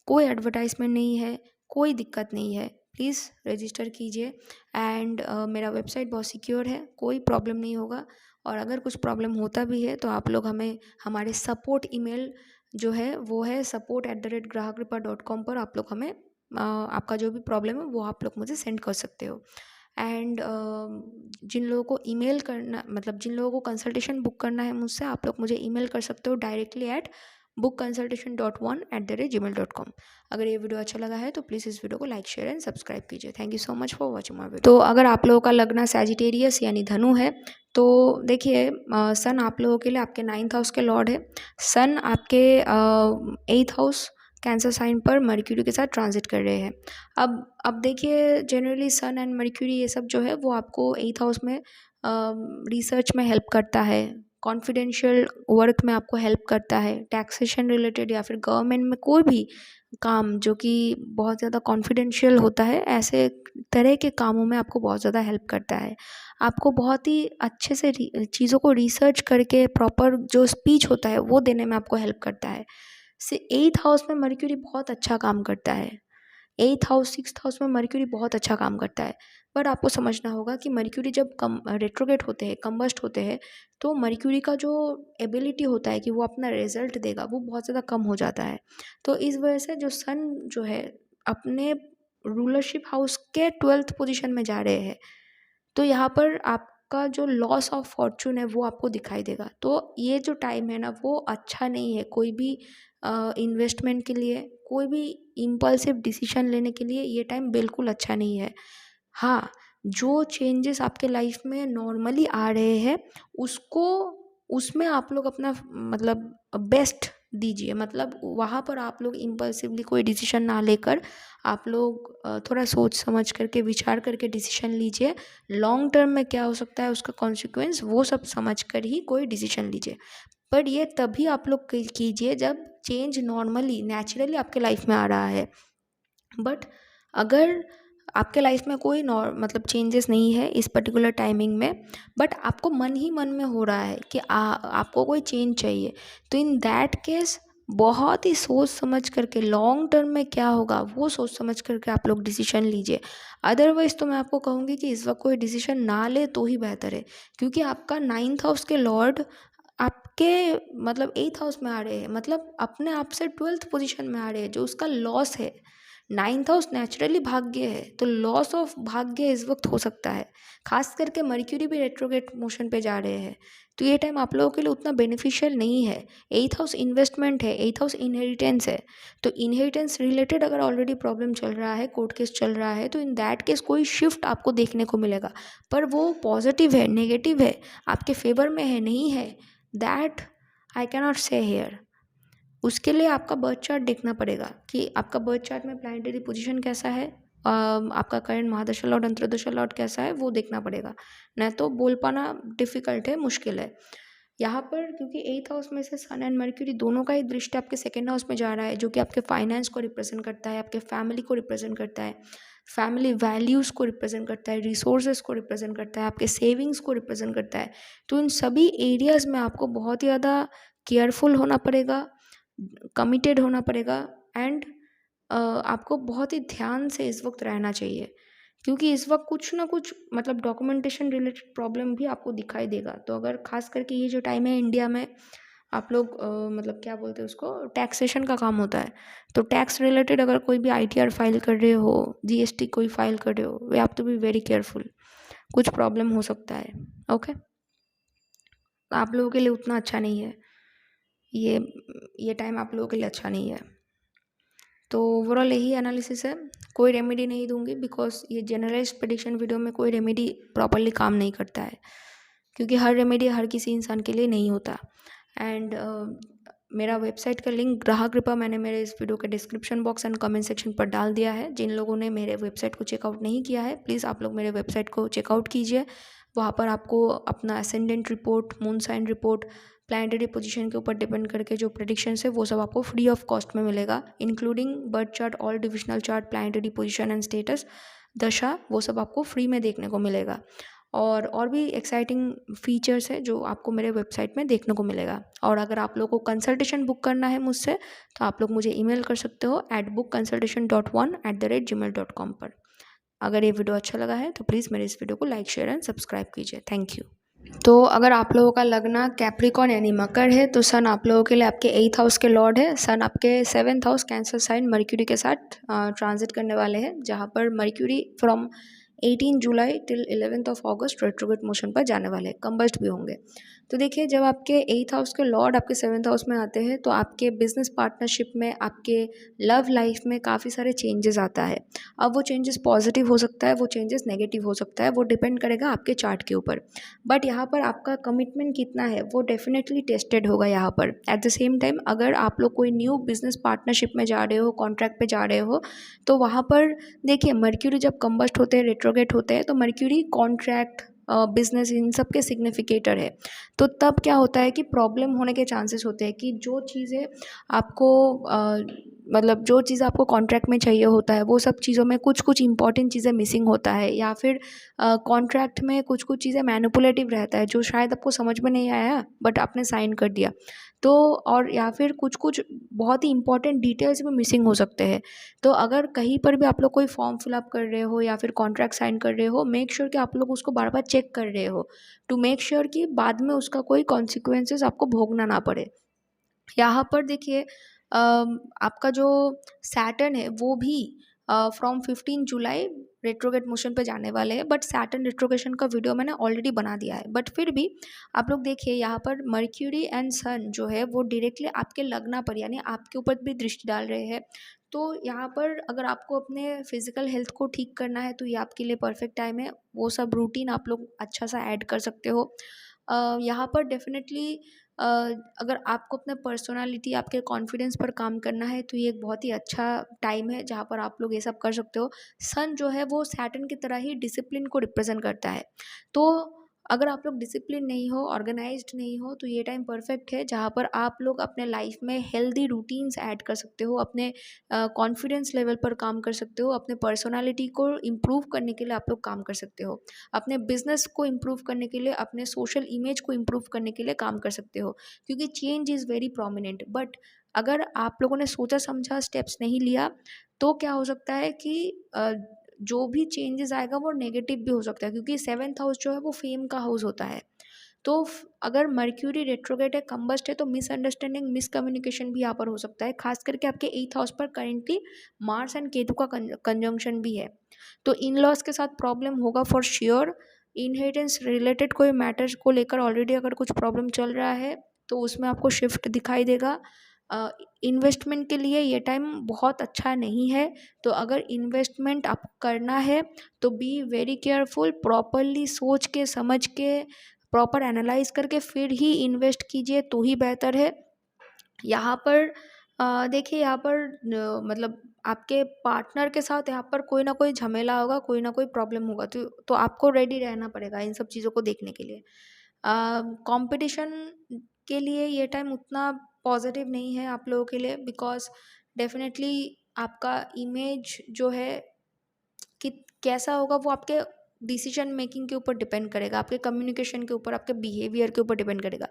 कोई एडवर्टाइजमेंट नहीं है, कोई दिक्कत नहीं है। प्लीज़ रजिस्टर कीजिए एंड मेरा वेबसाइट बहुत सिक्योर है, कोई प्रॉब्लम नहीं होगा। और अगर कुछ प्रॉब्लम होता भी है तो आप लोग हमें हमारे सपोर्ट ईमेल जो है वो है support@grahakripa.com पर आप लोग हमें आपका जो भी प्रॉब्लम है वो आप लोग मुझे सेंड कर सकते हो। एंड जिन लोगों को ईमेल करना, मतलब जिन लोगों को कंसल्टेशन बुक करना है मुझसे, आप लोग मुझे ईमेल कर सकते हो डायरेक्टली at bookconsultation.1@gmail.com। अगर ये वीडियो अच्छा लगा है तो प्लीज़ इस वीडियो को लाइक, शेयर एंड सब्सक्राइब कीजिए। Thank you so much for watching my video. तो अगर आप लोगों का लगना सैजिटेरियस यानी धनु है तो देखिए, सन आप लोगों के लिए आपके 9th हाउस के लॉर्ड है। सन आपके 8th हाउस कैंसर साइन पर मर्क्यूरी के साथ ट्रांजिट कर रहे हैं। अब देखिए, जनरली सन एंड मर्क्यूरी ये सब जो है वो आपको 8th हाउस में रिसर्च में हेल्प करता है, कॉन्फिडेंशियल वर्क में आपको हेल्प करता है, टैक्सेशन रिलेटेड या फिर गवर्नमेंट में कोई भी काम जो कि बहुत ज़्यादा कॉन्फिडेंशियल होता है, ऐसे तरह के कामों में आपको बहुत ज़्यादा हेल्प करता है। आपको बहुत ही अच्छे से चीज़ों को रिसर्च करके प्रॉपर जो स्पीच होता है वो देने में आपको हेल्प करता है। से 8th हाउस में मर्क्यूरी बहुत अच्छा काम करता है। 8th हाउस, 6th हाउस में मर्क्यूरी बहुत अच्छा काम करता है। पर आपको समझना होगा कि मर्क्यूरी जब रेट्रोगेट होते हैं, कम्बस्ट होते हैं, तो मर्क्यूरी का जो एबिलिटी होता है कि वो अपना रिजल्ट देगा वो बहुत ज़्यादा कम हो जाता है। तो इस वजह से जो सन जो है अपने रूलरशिप हाउस के 12th पोजीशन में जा रहे हैं, तो यहाँ पर आपका जो लॉस ऑफ फॉर्चून है वो आपको दिखाई देगा। तो ये जो टाइम है ना वो अच्छा नहीं है कोई भी इन्वेस्टमेंट के लिए, कोई भी इम्पल्सिव डिसीजन लेने के लिए ये टाइम बिल्कुल अच्छा नहीं है। हाँ, जो चेंजेस आपके लाइफ में नॉर्मली आ रहे हैं उसको, उसमें आप लोग अपना मतलब बेस्ट दीजिए। मतलब वहाँ पर आप लोग इम्पल्सिवली कोई डिसीजन ना लेकर आप लोग थोड़ा सोच समझ करके, विचार करके डिसीजन लीजिए। लॉन्ग टर्म में क्या हो सकता है उसका कॉन्सिक्वेंस वो सब समझ कर ही कोई डिसीजन लीजिए। पर ये तभी आप लोग कीजिए जब चेंज नॉर्मली, नेचुरली आपके लाइफ में आ रहा है। बट अगर आपके लाइफ में कोई मतलब चेंजेस नहीं है इस पर्टिकुलर टाइमिंग में, बट आपको मन ही मन में हो रहा है कि आपको कोई चेंज चाहिए, तो इन दैट केस बहुत ही सोच समझ करके, लॉन्ग टर्म में क्या होगा वो सोच समझ करके आप लोग डिसीजन लीजिए। अदरवाइज़ तो मैं आपको कहूँगी कि इस वक्त कोई डिसीजन ना ले तो ही बेहतर है, क्योंकि आपका 9th हाउस के लॉर्ड आपके मतलब 8th हाउस में आ रहे हैं, मतलब अपने आप से 12th पोजीशन में आ रहे हैं, जो उसका लॉस है। 9th हाउस नेचुरली भाग्य है, तो लॉस ऑफ भाग्य इस वक्त हो सकता है। खास करके मर्क्यूरी भी रेट्रोगेट मोशन पे जा रहे हैं, तो ये टाइम आप लोगों के लिए उतना बेनिफिशियल नहीं है। 8th हाउस इन्वेस्टमेंट है, 8th हाउस इनहेरिटेंस है, तो इनहेरिटेंस रिलेटेड अगर ऑलरेडी प्रॉब्लम चल रहा है, कोर्ट केस चल रहा है, तो इन दैट केस कोई शिफ्ट आपको देखने को मिलेगा, पर वो पॉजिटिव है, नेगेटिव है, आपके फेवर में है, नहीं है, दैट आई कैन नॉट से हेयर। उसके लिए आपका बर्थ चार्ट देखना पड़ेगा कि आपका बर्थ चार्ट में प्लानिटरी पोजीशन कैसा है, आपका करंट महादशा लॉर्ड अंतर्दशा लॉर्ड कैसा है, वो देखना पड़ेगा। नहीं तो बोल पाना डिफ़िकल्ट है, मुश्किल है। यहाँ पर क्योंकि 8th हाउस में से सन एंड मर्क्यूरी दोनों का ही दृष्टि आपके 2nd हाउस में जा रहा है, जो कि आपके फाइनेंस को रिप्रेजेंट करता है, आपके फैमिली को रिप्रेजेंट करता है, फैमिली वैल्यूज़ को रिप्रेजेंट करता है, रिसोर्सेज को रिप्रेजेंट करता है, आपके सेविंग्स को रिप्रेजेंट करता है। तो इन सभी एरियाज़ में आपको बहुत ही ज़्यादा केयरफुल होना पड़ेगा, कमिटेड होना पड़ेगा एंड आपको बहुत ही ध्यान से इस वक्त रहना चाहिए, क्योंकि इस वक्त कुछ ना कुछ मतलब डॉक्यूमेंटेशन रिलेटेड प्रॉब्लम भी आपको दिखाई देगा। तो अगर खास करके ये जो टाइम है इंडिया में, आप लोग मतलब क्या बोलते हैं उसको, टैक्सेशन का काम होता है। तो टैक्स रिलेटेड अगर कोई भी ITR फाइल कर रहे हो, GST कोई फाइल कर रहे हो, we have to be very careful, कुछ प्रॉब्लम हो सकता है। ओके, आप लोगों के लिए उतना अच्छा नहीं है ये ये टाइम, आप लोगों के लिए अच्छा नहीं है। तो ओवरऑल यही एनालिसिस है। कोई रेमेडी नहीं दूंगी बिकॉज ये जनरलाइज्ड प्रेडिक्शन वीडियो में कोई रेमेडी प्रॉपरली काम नहीं करता है, क्योंकि हर रेमेडी हर किसी इंसान के लिए नहीं होता। एंड मेरा वेबसाइट का लिंक ग्राहक कृपा मैंने मेरे इस वीडियो के description box and comment section पर डाल दिया है। जिन लोगों ने मेरे वेबसाइट को चेकआउट नहीं किया है, प्लीज़ आप लोग मेरे वेबसाइट को चेकआउट कीजिए। वहाँ पर आपको अपना ascendant report, moon sign report, planetary position के ऊपर डिपेंड करके जो प्रेडिक्शंस है वो सब आपको फ्री ऑफ कॉस्ट में मिलेगा, including birth chart, all divisional chart, planetary position and status, दशा, वो सब आपको फ्री में देखने को मिलेगा। और भी एक्साइटिंग फीचर्स है जो आपको मेरे वेबसाइट में देखने को मिलेगा। और अगर आप लोगों को कंसल्टेशन बुक करना है मुझसे, तो आप लोग मुझे ईमेल कर सकते हो bookconsultation.1@gmail.com पर। अगर ये वीडियो अच्छा लगा है तो प्लीज़ मेरे इस वीडियो को लाइक, शेयर एंड सब्सक्राइब कीजिए। Thank you. तो अगर आप लोगों का लगना कैप्रिकॉन यानी मकर है, तो सन आप लोगों के लिए आपके 8th हाउस के लॉर्ड है। सन आपके 7th house Cancer sign mercury के साथ ट्रांजिट करने वाले हैं, जहाँ पर mercury from 18 July till 11th of August retrograde motion पर जाने वाले हैं, कंबस्ट भी होंगे। तो देखिए, जब आपके 8th हाउस के लॉर्ड आपके 7th हाउस में आते हैं, तो आपके बिजनेस पार्टनरशिप में, आपके लव लाइफ में काफ़ी सारे चेंजेस आता है। अब वो चेंजेस पॉजिटिव हो सकता है, वो चेंजेस नेगेटिव हो सकता है, वो डिपेंड करेगा आपके चार्ट के ऊपर। बट यहाँ पर आपका कमिटमेंट कितना है वो डेफिनेटली टेस्टेड होगा यहाँ पर। एट द सेम टाइम अगर आप लोग कोई न्यू बिजनेस पार्टनरशिप में जा रहे हो, कॉन्ट्रैक्ट पे जा रहे हो, तो वहाँ पर देखिए, मर्क्यूरी जब कंबस्ट होते हैं, रेट्रोगेट होते हैं, तो मर्क्यूरी कॉन्ट्रैक्ट, बिजनेस, इन सब के सिग्निफिकेटर है। तो तब क्या होता है कि प्रॉब्लम होने के चांसेस होते हैं कि जो चीज़ें आपको मतलब जो चीज़ आपको कॉन्ट्रैक्ट में चाहिए होता है, वो सब चीज़ों में कुछ कुछ इंपॉर्टेंट चीज़ें मिसिंग होता है, या फिर कॉन्ट्रैक्ट में कुछ कुछ चीज़ें मैनिपुलेटिव रहता है जो शायद आपको समझ में नहीं आया बट आपने साइन कर दिया। तो और या फिर कुछ कुछ बहुत ही इंपॉर्टेंट डिटेल्स भी मिसिंग हो सकते हैं। तो अगर कहीं पर भी आप लोग कोई फॉर्म फिलअप कर रहे हो या फिर कॉन्ट्रैक्ट साइन कर रहे हो, मेक श्योर कि आप लोग उसको बार बार चेक कर रहे हो, टू मेक श्योर कि बाद में उसका कोई कॉन्सिक्वेंसेस आपको भोगना ना पड़े। यहाँ पर देखिए, आपका जो सैटर्न है वो भी फ्रॉम 15 जुलाई रेट्रोगेट मोशन पे जाने वाले हैं, बट सैटर्न रेट्रोगेशन का वीडियो मैंने ऑलरेडी बना दिया है। बट फिर भी आप लोग देखिए, यहाँ पर मर्क्यूरी एंड सन जो है वो डायरेक्टली आपके लगना पर यानी आपके ऊपर भी दृष्टि डाल रहे हैं। तो यहाँ पर अगर आपको अपने फिजिकल हेल्थ को ठीक करना है तो ये आपके लिए परफेक्ट टाइम है। वो सब रूटीन आप लोग अच्छा सा ऐड कर सकते हो। यहाँ पर डेफिनेटली अगर आपको अपने पर्सनालिटी, आपके कॉन्फिडेंस पर काम करना है, तो ये एक बहुत ही अच्छा टाइम है जहाँ पर आप लोग ये सब कर सकते हो। सन जो है वो सैटर्न की तरह ही डिसिप्लिन को रिप्रेजेंट करता है। तो अगर आप लोग डिसिप्लिन नहीं हो, ऑर्गेनाइज्ड नहीं हो, तो ये टाइम परफेक्ट है जहाँ पर आप लोग अपने लाइफ में हेल्दी रूटीन्स ऐड कर सकते हो, अपने कॉन्फिडेंस लेवल पर काम कर सकते हो, अपने पर्सनालिटी को इम्प्रूव करने के लिए आप लोग काम कर सकते हो, अपने बिजनेस को इम्प्रूव करने के लिए, अपने सोशल इमेज को इम्प्रूव करने के लिए काम कर सकते हो, क्योंकि change is very prominent. But अगर आप लोगों ने सोचा समझा स्टेप्स नहीं लिया, तो क्या हो सकता है कि जो भी चेंजेस आएगा वो नेगेटिव भी हो सकता है, क्योंकि 7th हाउस जो है वो फेम का हाउस होता है। तो अगर मर्क्यूरी रेट्रोगेट है, कंबस्ट है, तो मिसअंडरस्टैंडिंग, मिसकम्युनिकेशन भी यहाँ पर हो सकता है। खास करके आपके 8th हाउस पर करेंटली मार्स एंड केतु का कंजंक्शन भी है, तो इन लॉज के साथ प्रॉब्लम होगा फॉर श्योर। इनहेरिटेंस रिलेटेड कोई मैटर्स को लेकर ऑलरेडी अगर कुछ प्रॉब्लम चल रहा है तो उसमें आपको शिफ्ट दिखाई देगा। इन्वेस्टमेंट के लिए ये टाइम बहुत अच्छा नहीं है। तो अगर इन्वेस्टमेंट आपको करना है तो बी वेरी केयरफुल, प्रॉपरली सोच के समझ के प्रॉपर एनालाइज करके फिर ही इन्वेस्ट कीजिए तो ही बेहतर है। यहाँ पर देखिए, यहाँ पर मतलब आपके पार्टनर के साथ यहाँ पर कोई ना कोई झमेला होगा, कोई ना कोई प्रॉब्लम होगा, तो आपको रेडी रहना पड़ेगा इन सब चीज़ों को देखने के लिए। कंपटीशन के लिए ये टाइम उतना पॉजिटिव नहीं है आप लोगों के लिए, बिकॉज डेफिनेटली आपका इमेज जो है कि कैसा होगा वो आपके डिसीजन मेकिंग के ऊपर डिपेंड करेगा, आपके कम्युनिकेशन के ऊपर, आपके बिहेवियर के ऊपर डिपेंड करेगा।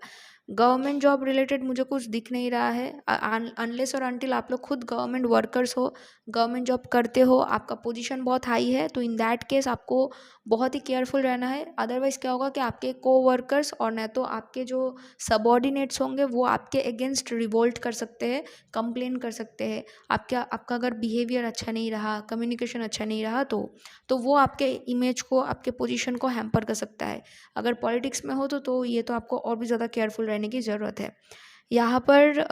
गवर्नमेंट जॉब रिलेटेड मुझे कुछ दिख नहीं रहा है, अनलेस और अनटिल आप लोग खुद गवर्नमेंट वर्कर्स हो, गवर्नमेंट जॉब करते हो, आपका पोजीशन बहुत हाई है, तो इन दैट केस आपको बहुत ही केयरफुल रहना है। अदरवाइज़ क्या होगा कि आपके को वर्कर्स और न तो आपके जो सबॉर्डिनेट्स होंगे वो आपके अगेंस्ट रिवोल्ट कर सकते हैं, कंप्लेन कर सकते हैं। आपका अगर बिहेवियर अच्छा नहीं रहा, कम्युनिकेशन अच्छा नहीं रहा, तो वो आपके इमेज को, आपके पोजीशन को हैम्पर कर सकता है। अगर पॉलिटिक्स में हो तो ये तो आपको और भी ज़्यादा केयरफुल रहने की ज़रूरत है। यहाँ पर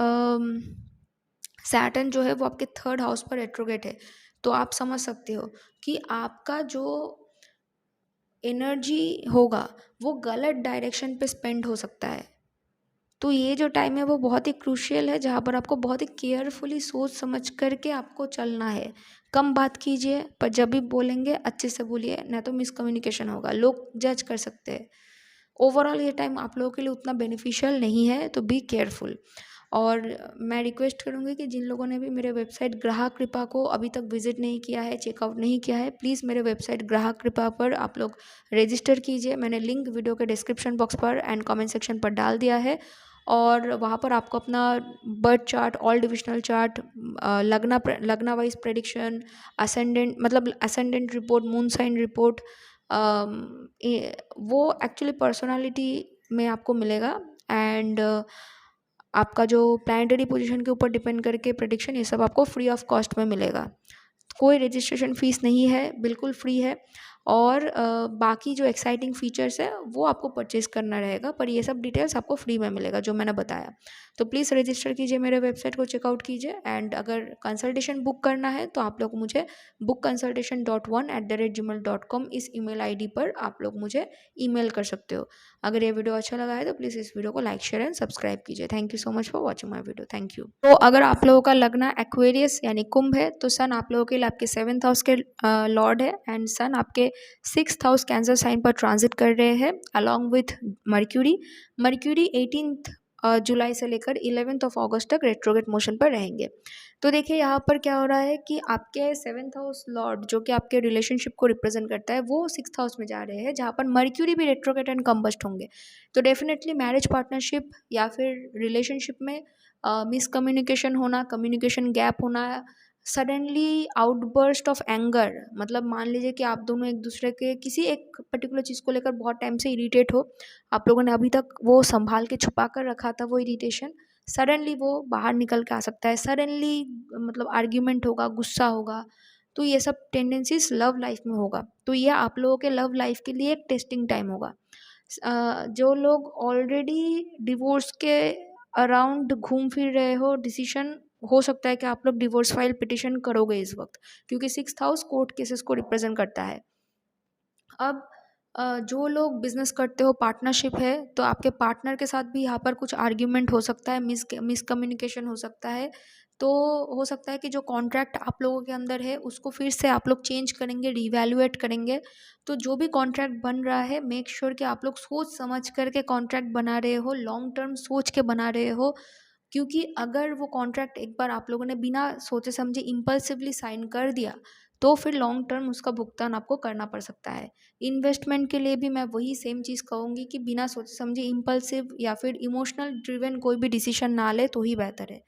सैटर्न जो है वो आपके 3rd हाउस पर रेट्रोगेट है, तो आप समझ सकते हो कि आपका जो एनर्जी होगा वो गलत डायरेक्शन पे स्पेंड हो सकता है। तो ये जो टाइम है वो बहुत ही क्रूशियल है, जहाँ पर आपको बहुत ही केयरफुली सोच समझ करके आपको चलना है। कम बात कीजिए, पर जब भी बोलेंगे अच्छे से बोलिए, नहीं तो मिसकम्युनिकेशन होगा, लोग जज कर सकते हैं। ओवरऑल ये टाइम आप लोगों के लिए उतना बेनिफिशियल नहीं है, तो बी केयरफुल। और मैं रिक्वेस्ट करूँगी कि जिन लोगों ने भी मेरे वेबसाइट ग्राहक कृपा को अभी तक विजिट नहीं किया है, चेकआउट नहीं किया है, प्लीज़ मेरे वेबसाइट ग्राहक कृपा पर आप लोग रजिस्टर कीजिए। मैंने लिंक वीडियो के डिस्क्रिप्शन बॉक्स पर एंड कमेंट सेक्शन पर डाल दिया है, और वहाँ पर आपको अपना birth chart, all divisional chart, lagna wise prediction, ascendant मतलब ascendant report, moon sign report, वो एक्चुअली पर्सनालिटी में आपको मिलेगा। एंड आपका जो प्लानिटरी पोजीशन के ऊपर डिपेंड करके प्रेडिक्शन, ये सब आपको फ्री ऑफ कॉस्ट में मिलेगा। कोई रजिस्ट्रेशन फ़ीस नहीं है, बिल्कुल फ्री है। और बाकी जो एक्साइटिंग फीचर्स है वो आपको परचेज़ करना रहेगा, पर ये सब डिटेल्स आपको फ्री में मिलेगा जो मैंने बताया। तो प्लीज़ रजिस्टर कीजिए, मेरे वेबसाइट को चेकआउट कीजिए। एंड अगर कंसल्टेशन बुक करना है तो आप लोग मुझे bookconsultation.1@gmail.com इस ईमेल आईडी पर आप लोग मुझे ईमेल कर सकते हो। अगर ये वीडियो अच्छा लगा है तो प्लीज़ इस वीडियो को लाइक, शेयर एंड सब्सक्राइब कीजिए। Thank you so much for watching my video. Thank you. तो अगर आप लोगों का लगना एक्वेरियस यानी कुंभ है, तो सन आप लोगों के लिए आपके 7th हाउस के लॉर्ड है, एंड सन आपके 6th हाउस कैंसर साइन पर ट्रांजिट कर रहे हैं along with mercury. Mercury 18th जुलाई से लेकर 11th ऑफ अगस्त तक रेट्रोगेट मोशन पर रहेंगे। तो देखिए यहाँ पर क्या हो रहा है कि आपके 7th हाउस लॉर्ड, जो कि आपके रिलेशनशिप को रिप्रेजेंट करता है, वो 6th हाउस में जा रहे हैं, जहाँ पर मर्क्यूरी भी रेट्रोगेट एंड कम्बस्ट होंगे। तो डेफिनेटली मैरिज पार्टनरशिप या फिर रिलेशनशिप में मिसकम्युनिकेशन होना, कम्युनिकेशन गैप होना, सडनली आउटबर्स्ट ऑफ एंगर, मतलब मान लीजिए कि आप दोनों एक दूसरे के किसी एक पर्टिकुलर चीज़ को लेकर बहुत टाइम से इरिटेट हो, आप लोगों ने अभी तक वो संभाल के छुपा कर रखा था वो इरिटेशन, सडनली वो बाहर निकल के आ सकता है। सडनली मतलब आर्ग्यूमेंट होगा, गुस्सा होगा, तो ये सब टेंडेंसीज लव लाइफ में होगा। तो ये आप लोगों के लव लाइफ के लिए एक टेस्टिंग टाइम होगा। जो लोग ऑलरेडी डिवोर्स के अराउंड घूम फिर रहे हो, डिसीजन हो सकता है कि आप लोग डिवोर्स फाइल पिटिशन करोगे इस वक्त, क्योंकि 6th हाउस कोर्ट केसेस को रिप्रेजेंट करता है। अब जो लोग बिजनेस करते हो, पार्टनरशिप है, तो आपके पार्टनर के साथ भी यहाँ पर कुछ आर्ग्यूमेंट हो सकता है, मिसकम्युनिकेशन हो सकता है। तो हो सकता है कि जो कॉन्ट्रैक्ट आप लोगों के अंदर है उसको फिर से आप लोग चेंज करेंगे, रिवैल्यूएट करेंगे। तो जो भी कॉन्ट्रैक्ट बन रहा है, मेक श्योर कि आप लोग सोच समझ करके कॉन्ट्रैक्ट बना रहे हो, लॉन्ग टर्म सोच के बना रहे हो, क्योंकि अगर वो कॉन्ट्रैक्ट एक बार आप लोगों ने बिना सोचे समझे इम्पल्सिवली साइन कर दिया, तो फिर लॉन्ग टर्म उसका भुगतान आपको करना पड़ सकता है। इन्वेस्टमेंट के लिए भी मैं वही सेम चीज़ कहूँगी कि बिना सोचे समझे इम्पल्सिव या फिर इमोशनल ड्रिवन कोई भी डिसीजन ना ले तो ही बेहतर है।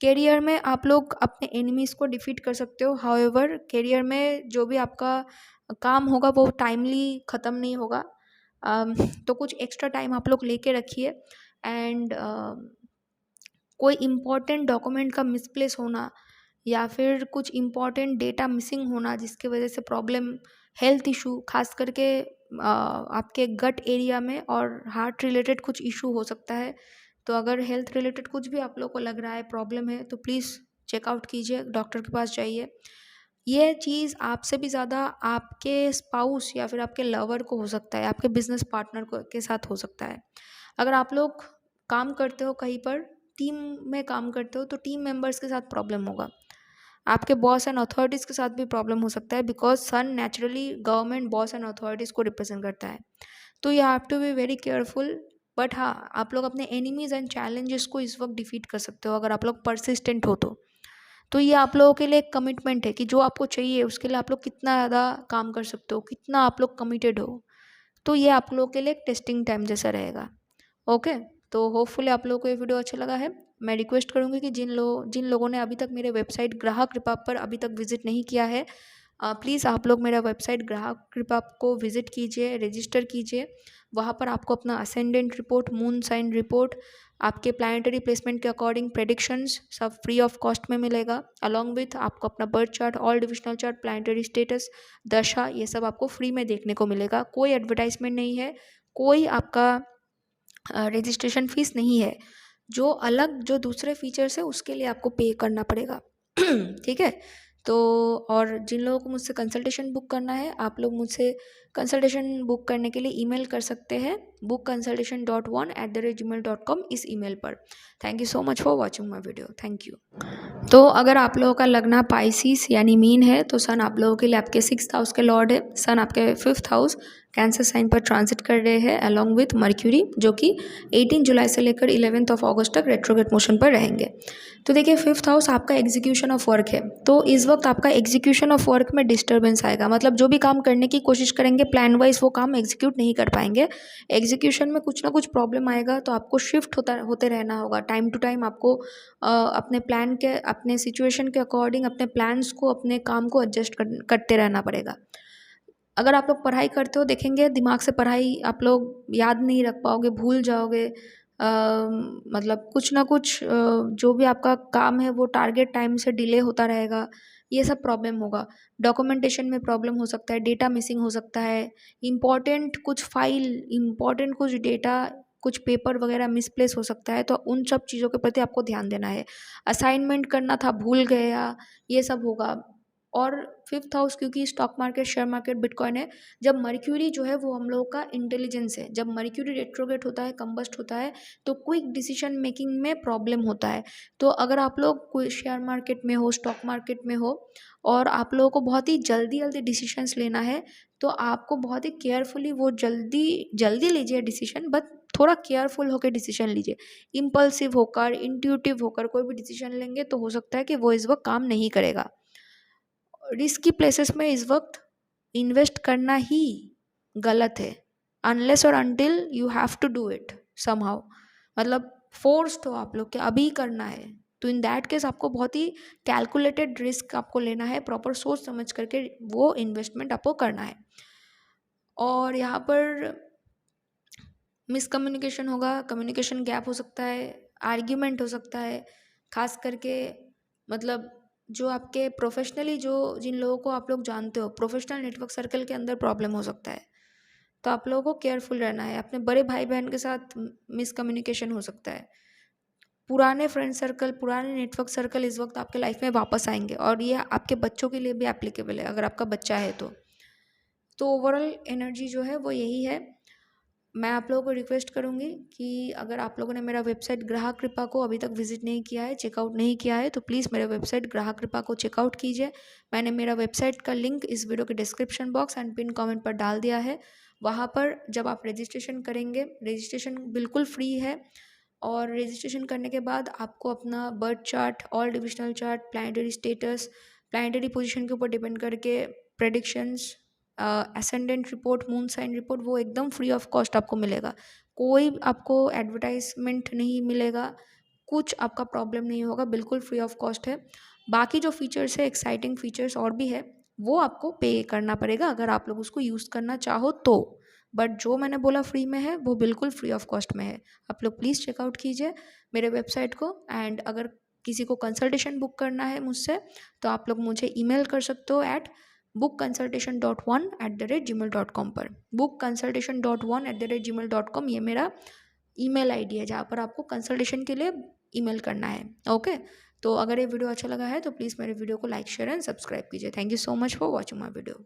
करियर में आप लोग अपने एनिमीज़ को डिफीट कर सकते हो, हाउएवर करियर में जो भी आपका काम होगा वो टाइमली ख़त्म नहीं होगा। तो कुछ एक्स्ट्रा टाइम आप लोग लेके रखिए। एंड कोई इम्पॉर्टेंट डॉक्यूमेंट का मिसप्लेस होना या फिर कुछ इम्पॉर्टेंट डेटा मिसिंग होना, जिसके वजह से प्रॉब्लम, हेल्थ इशू, खास करके आपके गट एरिया में और हार्ट रिलेटेड कुछ इशू हो सकता है। तो अगर हेल्थ रिलेटेड कुछ भी आप लोग को लग रहा है, प्रॉब्लम है, तो प्लीज़ चेकआउट कीजिए, डॉक्टर के पास जाइए। ये चीज़ आपसे भी ज़्यादा आपके स्पाउस या फिर आपके लवर को हो सकता है, आपके बिजनेस पार्टनर को के साथ हो सकता है। अगर आप लोग काम करते हो कहीं पर, टीम में काम करते हो, तो टीम मेंबर्स के साथ प्रॉब्लम होगा। आपके बॉस एंड अथॉरिटीज़ के साथ भी प्रॉब्लम हो सकता है, because sun naturally government boss and authorities को रिप्रेजेंट करता है। तो you have to be very careful. But हाँ, आप लोग अपने एनिमीज़ एंड चैलेंजेस को इस वक्त डिफीट कर सकते हो अगर आप लोग परसिस्टेंट हो तो ये आप लोगों के लिए एक कमिटमेंट है कि जो आपको चाहिए उसके लिए आप लोग कितना ज़्यादा काम कर सकते हो, कितना आप लोग कमिटेड हो। तो ये आप लोगों के लिए एक टेस्टिंग टाइम जैसा रहेगा। ओके, तो होपफुली आप लोगों को ये वीडियो अच्छा लगा है। मैं रिक्वेस्ट करूँगी कि जिन लोगों ने अभी तक मेरे वेबसाइट ग्राहक कृपा पर अभी तक विजिट नहीं किया है, प्लीज़ आप लोग मेरा वेबसाइट ग्राहक कृपा को विजिट कीजिए, रजिस्टर कीजिए। वहाँ पर आपको अपना ascendant report, moon sign report, आपके प्लानिटरी प्लेसमेंट के अकॉर्डिंग प्रेडिक्शंस सब फ्री ऑफ कॉस्ट में मिलेगा। अलॉन्ग विथ आपको अपना birth chart, all divisional chart, planetary status, dasha, ये सब आपको फ्री में देखने को मिलेगा। कोई एडवर्टाइजमेंट नहीं है, कोई आपका रजिस्ट्रेशन फीस नहीं है। जो अलग जो दूसरे फीचर्स है उसके लिए आपको पे करना पड़ेगा। ठीक है, तो और जिन लोगों को मुझसे कंसल्टेशन बुक करना है, आप लोग मुझसे कंसल्टेशन बुक करने के लिए ईमेल कर सकते हैं bookconsultation.1@gmail.com इस ईमेल पर। Thank you so much for watching my video. Thank you. तो अगर आप लोगों का लगना पाइसिस यानी मीन है, तो सन आप लोगों के लिए आपके 6th हाउस के लॉर्ड है। सन आपके 5th हाउस कैंसर साइन पर ट्रांजिट कर रहे हैं अलॉन्ग विथ मर्क्यूरी, जो कि 18 जुलाई से लेकर 11 अगस्त तक रेट्रोगेट मोशन पर रहेंगे। तो देखिए 5th हाउस आपका एग्जीक्यूशन ऑफ वर्क है, तो इस वक्त आपका एग्जीक्यूशन ऑफ वर्क में डिस्टर्बेंस आएगा। मतलब जो भी काम करने की कोशिश करेंगे प्लान वाइज, वो काम एग्जीक्यूट नहीं कर पाएंगे। एग्जीक्यूशन में कुछ ना कुछ प्रॉब्लम आएगा, तो आपको शिफ्ट होते रहना होगा। टाइम टू टाइम आपको अपने प्लान के, अपने सिचुएशन के अकॉर्डिंग अपने प्लान्स को, अपने काम को एडजस्ट करते रहना पड़ेगा। अगर आप लोग पढ़ाई करते हो, देखेंगे दिमाग से पढ़ाई आप लोग याद नहीं रख पाओगे, भूल जाओगे। मतलब कुछ ना कुछ जो भी आपका काम है वो टारगेट टाइम से डिले होता रहेगा, ये सब प्रॉब्लम होगा। डॉक्यूमेंटेशन में प्रॉब्लम हो सकता है, डेटा मिसिंग हो सकता है, इम्पॉर्टेंट कुछ फाइल, इम्पॉर्टेंट कुछ डेटा, कुछ पेपर वगैरह मिसप्लेस हो सकता है, तो उन सब चीज़ों के प्रति आपको ध्यान देना है। असाइनमेंट करना था, भूल गया, ये सब होगा। और 5th हाउस क्योंकि stock market, share market, bitcoin है, जब मर्क्यूरी जो है वो हम लोगों का इंटेलिजेंस है। जब मर्क्यूरी रेट्रोगेट होता है, कंबस्ट होता है, तो क्विक डिसीजन मेकिंग में प्रॉब्लम होता है। तो अगर आप लोग कोई शेयर मार्केट में हो, स्टॉक मार्केट में हो, और आप लोगों को बहुत ही जल्दी जल्दी डिसीजंस लेना है, तो आपको बहुत ही केयरफुली वो जल्दी जल्दी लीजिए डिसीजन, बट थोड़ा केयरफुल होकर डिसीजन लीजिए। इम्पल्सिव होकर, इंट्यूटिव होकर कोई भी डिसीजन लेंगे तो हो सकता है कि वो इस वक्त काम नहीं करेगा। रिस्की प्लेसेस में इस वक्त इन्वेस्ट करना ही गलत है, अनलेस और until you have to do it somehow. मतलब फोर्स्ड हो आप लोग के अभी करना है, तो इन दैट केस आपको बहुत ही कैलकुलेटेड रिस्क आपको लेना है, प्रॉपर सोच समझ करके वो इन्वेस्टमेंट आपको करना है। और यहाँ पर मिसकम्युनिकेशन होगा, कम्युनिकेशन गैप हो सकता है, आर्ग्यूमेंट हो सकता है, खास करके मतलब जो आपके प्रोफेशनली जो जिन लोगों को आप लोग जानते हो, प्रोफेशनल नेटवर्क सर्कल के अंदर प्रॉब्लम हो सकता है। तो आप लोगों को केयरफुल रहना है। अपने बड़े भाई बहन के साथ मिसकम्युनिकेशन हो सकता है। पुराने फ्रेंड सर्कल, पुराने नेटवर्क सर्कल इस वक्त आपके लाइफ में वापस आएंगे, और ये आपके बच्चों के लिए भी एप्लीकेबल है अगर आपका बच्चा है तो ओवरऑल एनर्जी जो है वो यही है। मैं आप लोगों को रिक्वेस्ट करूँगी कि अगर आप लोगों ने मेरा वेबसाइट ग्राहक कृपा को अभी तक विजिट नहीं किया है, चेकआउट नहीं किया है, तो प्लीज़ मेरे वेबसाइट ग्राहक कृपा को चेकआउट कीजिए। मैंने मेरा वेबसाइट का लिंक इस वीडियो के description box and pin comment पर डाल दिया है। वहाँ पर जब आप रजिस्ट्रेशन करेंगे, रजिस्ट्रेशन बिल्कुल फ्री है, और रजिस्ट्रेशन करने के बाद आपको अपना birth chart, all divisional chart, planetary status, planetary position के ऊपर डिपेंड करके predictions, ascendant report, moon sign report, वो एकदम फ्री ऑफ कॉस्ट आपको मिलेगा। कोई आपको एडवर्टाइजमेंट नहीं मिलेगा, कुछ आपका प्रॉब्लम नहीं होगा, बिल्कुल फ्री ऑफ कॉस्ट है। बाकी जो फीचर्स है, एक्साइटिंग फीचर्स और भी है, वो आपको पे करना पड़ेगा अगर आप लोग उसको यूज़ करना चाहो तो। बट जो मैंने बोला फ्री में है वो बिल्कुल फ्री ऑफ कॉस्ट में है। आप लोग प्लीज़ चेकआउट कीजिए मेरे वेबसाइट को। एंड अगर किसी को कंसल्टेशन बुक करना है मुझसे, तो आप लोग मुझे ईमेल कर सकते हो एट bookconsultation.1@gmail.com पर। bookconsultation.1@gmail.com ये मेरा ईमेल आईडी है जहाँ पर आपको कंसल्टेशन के लिए ईमेल करना है। ओके, तो अगर ये वीडियो अच्छा लगा है तो प्लीज़ मेरे वीडियो को लाइक शेयर एंड सब्सक्राइब कीजिए। Thank you so much for watching my video.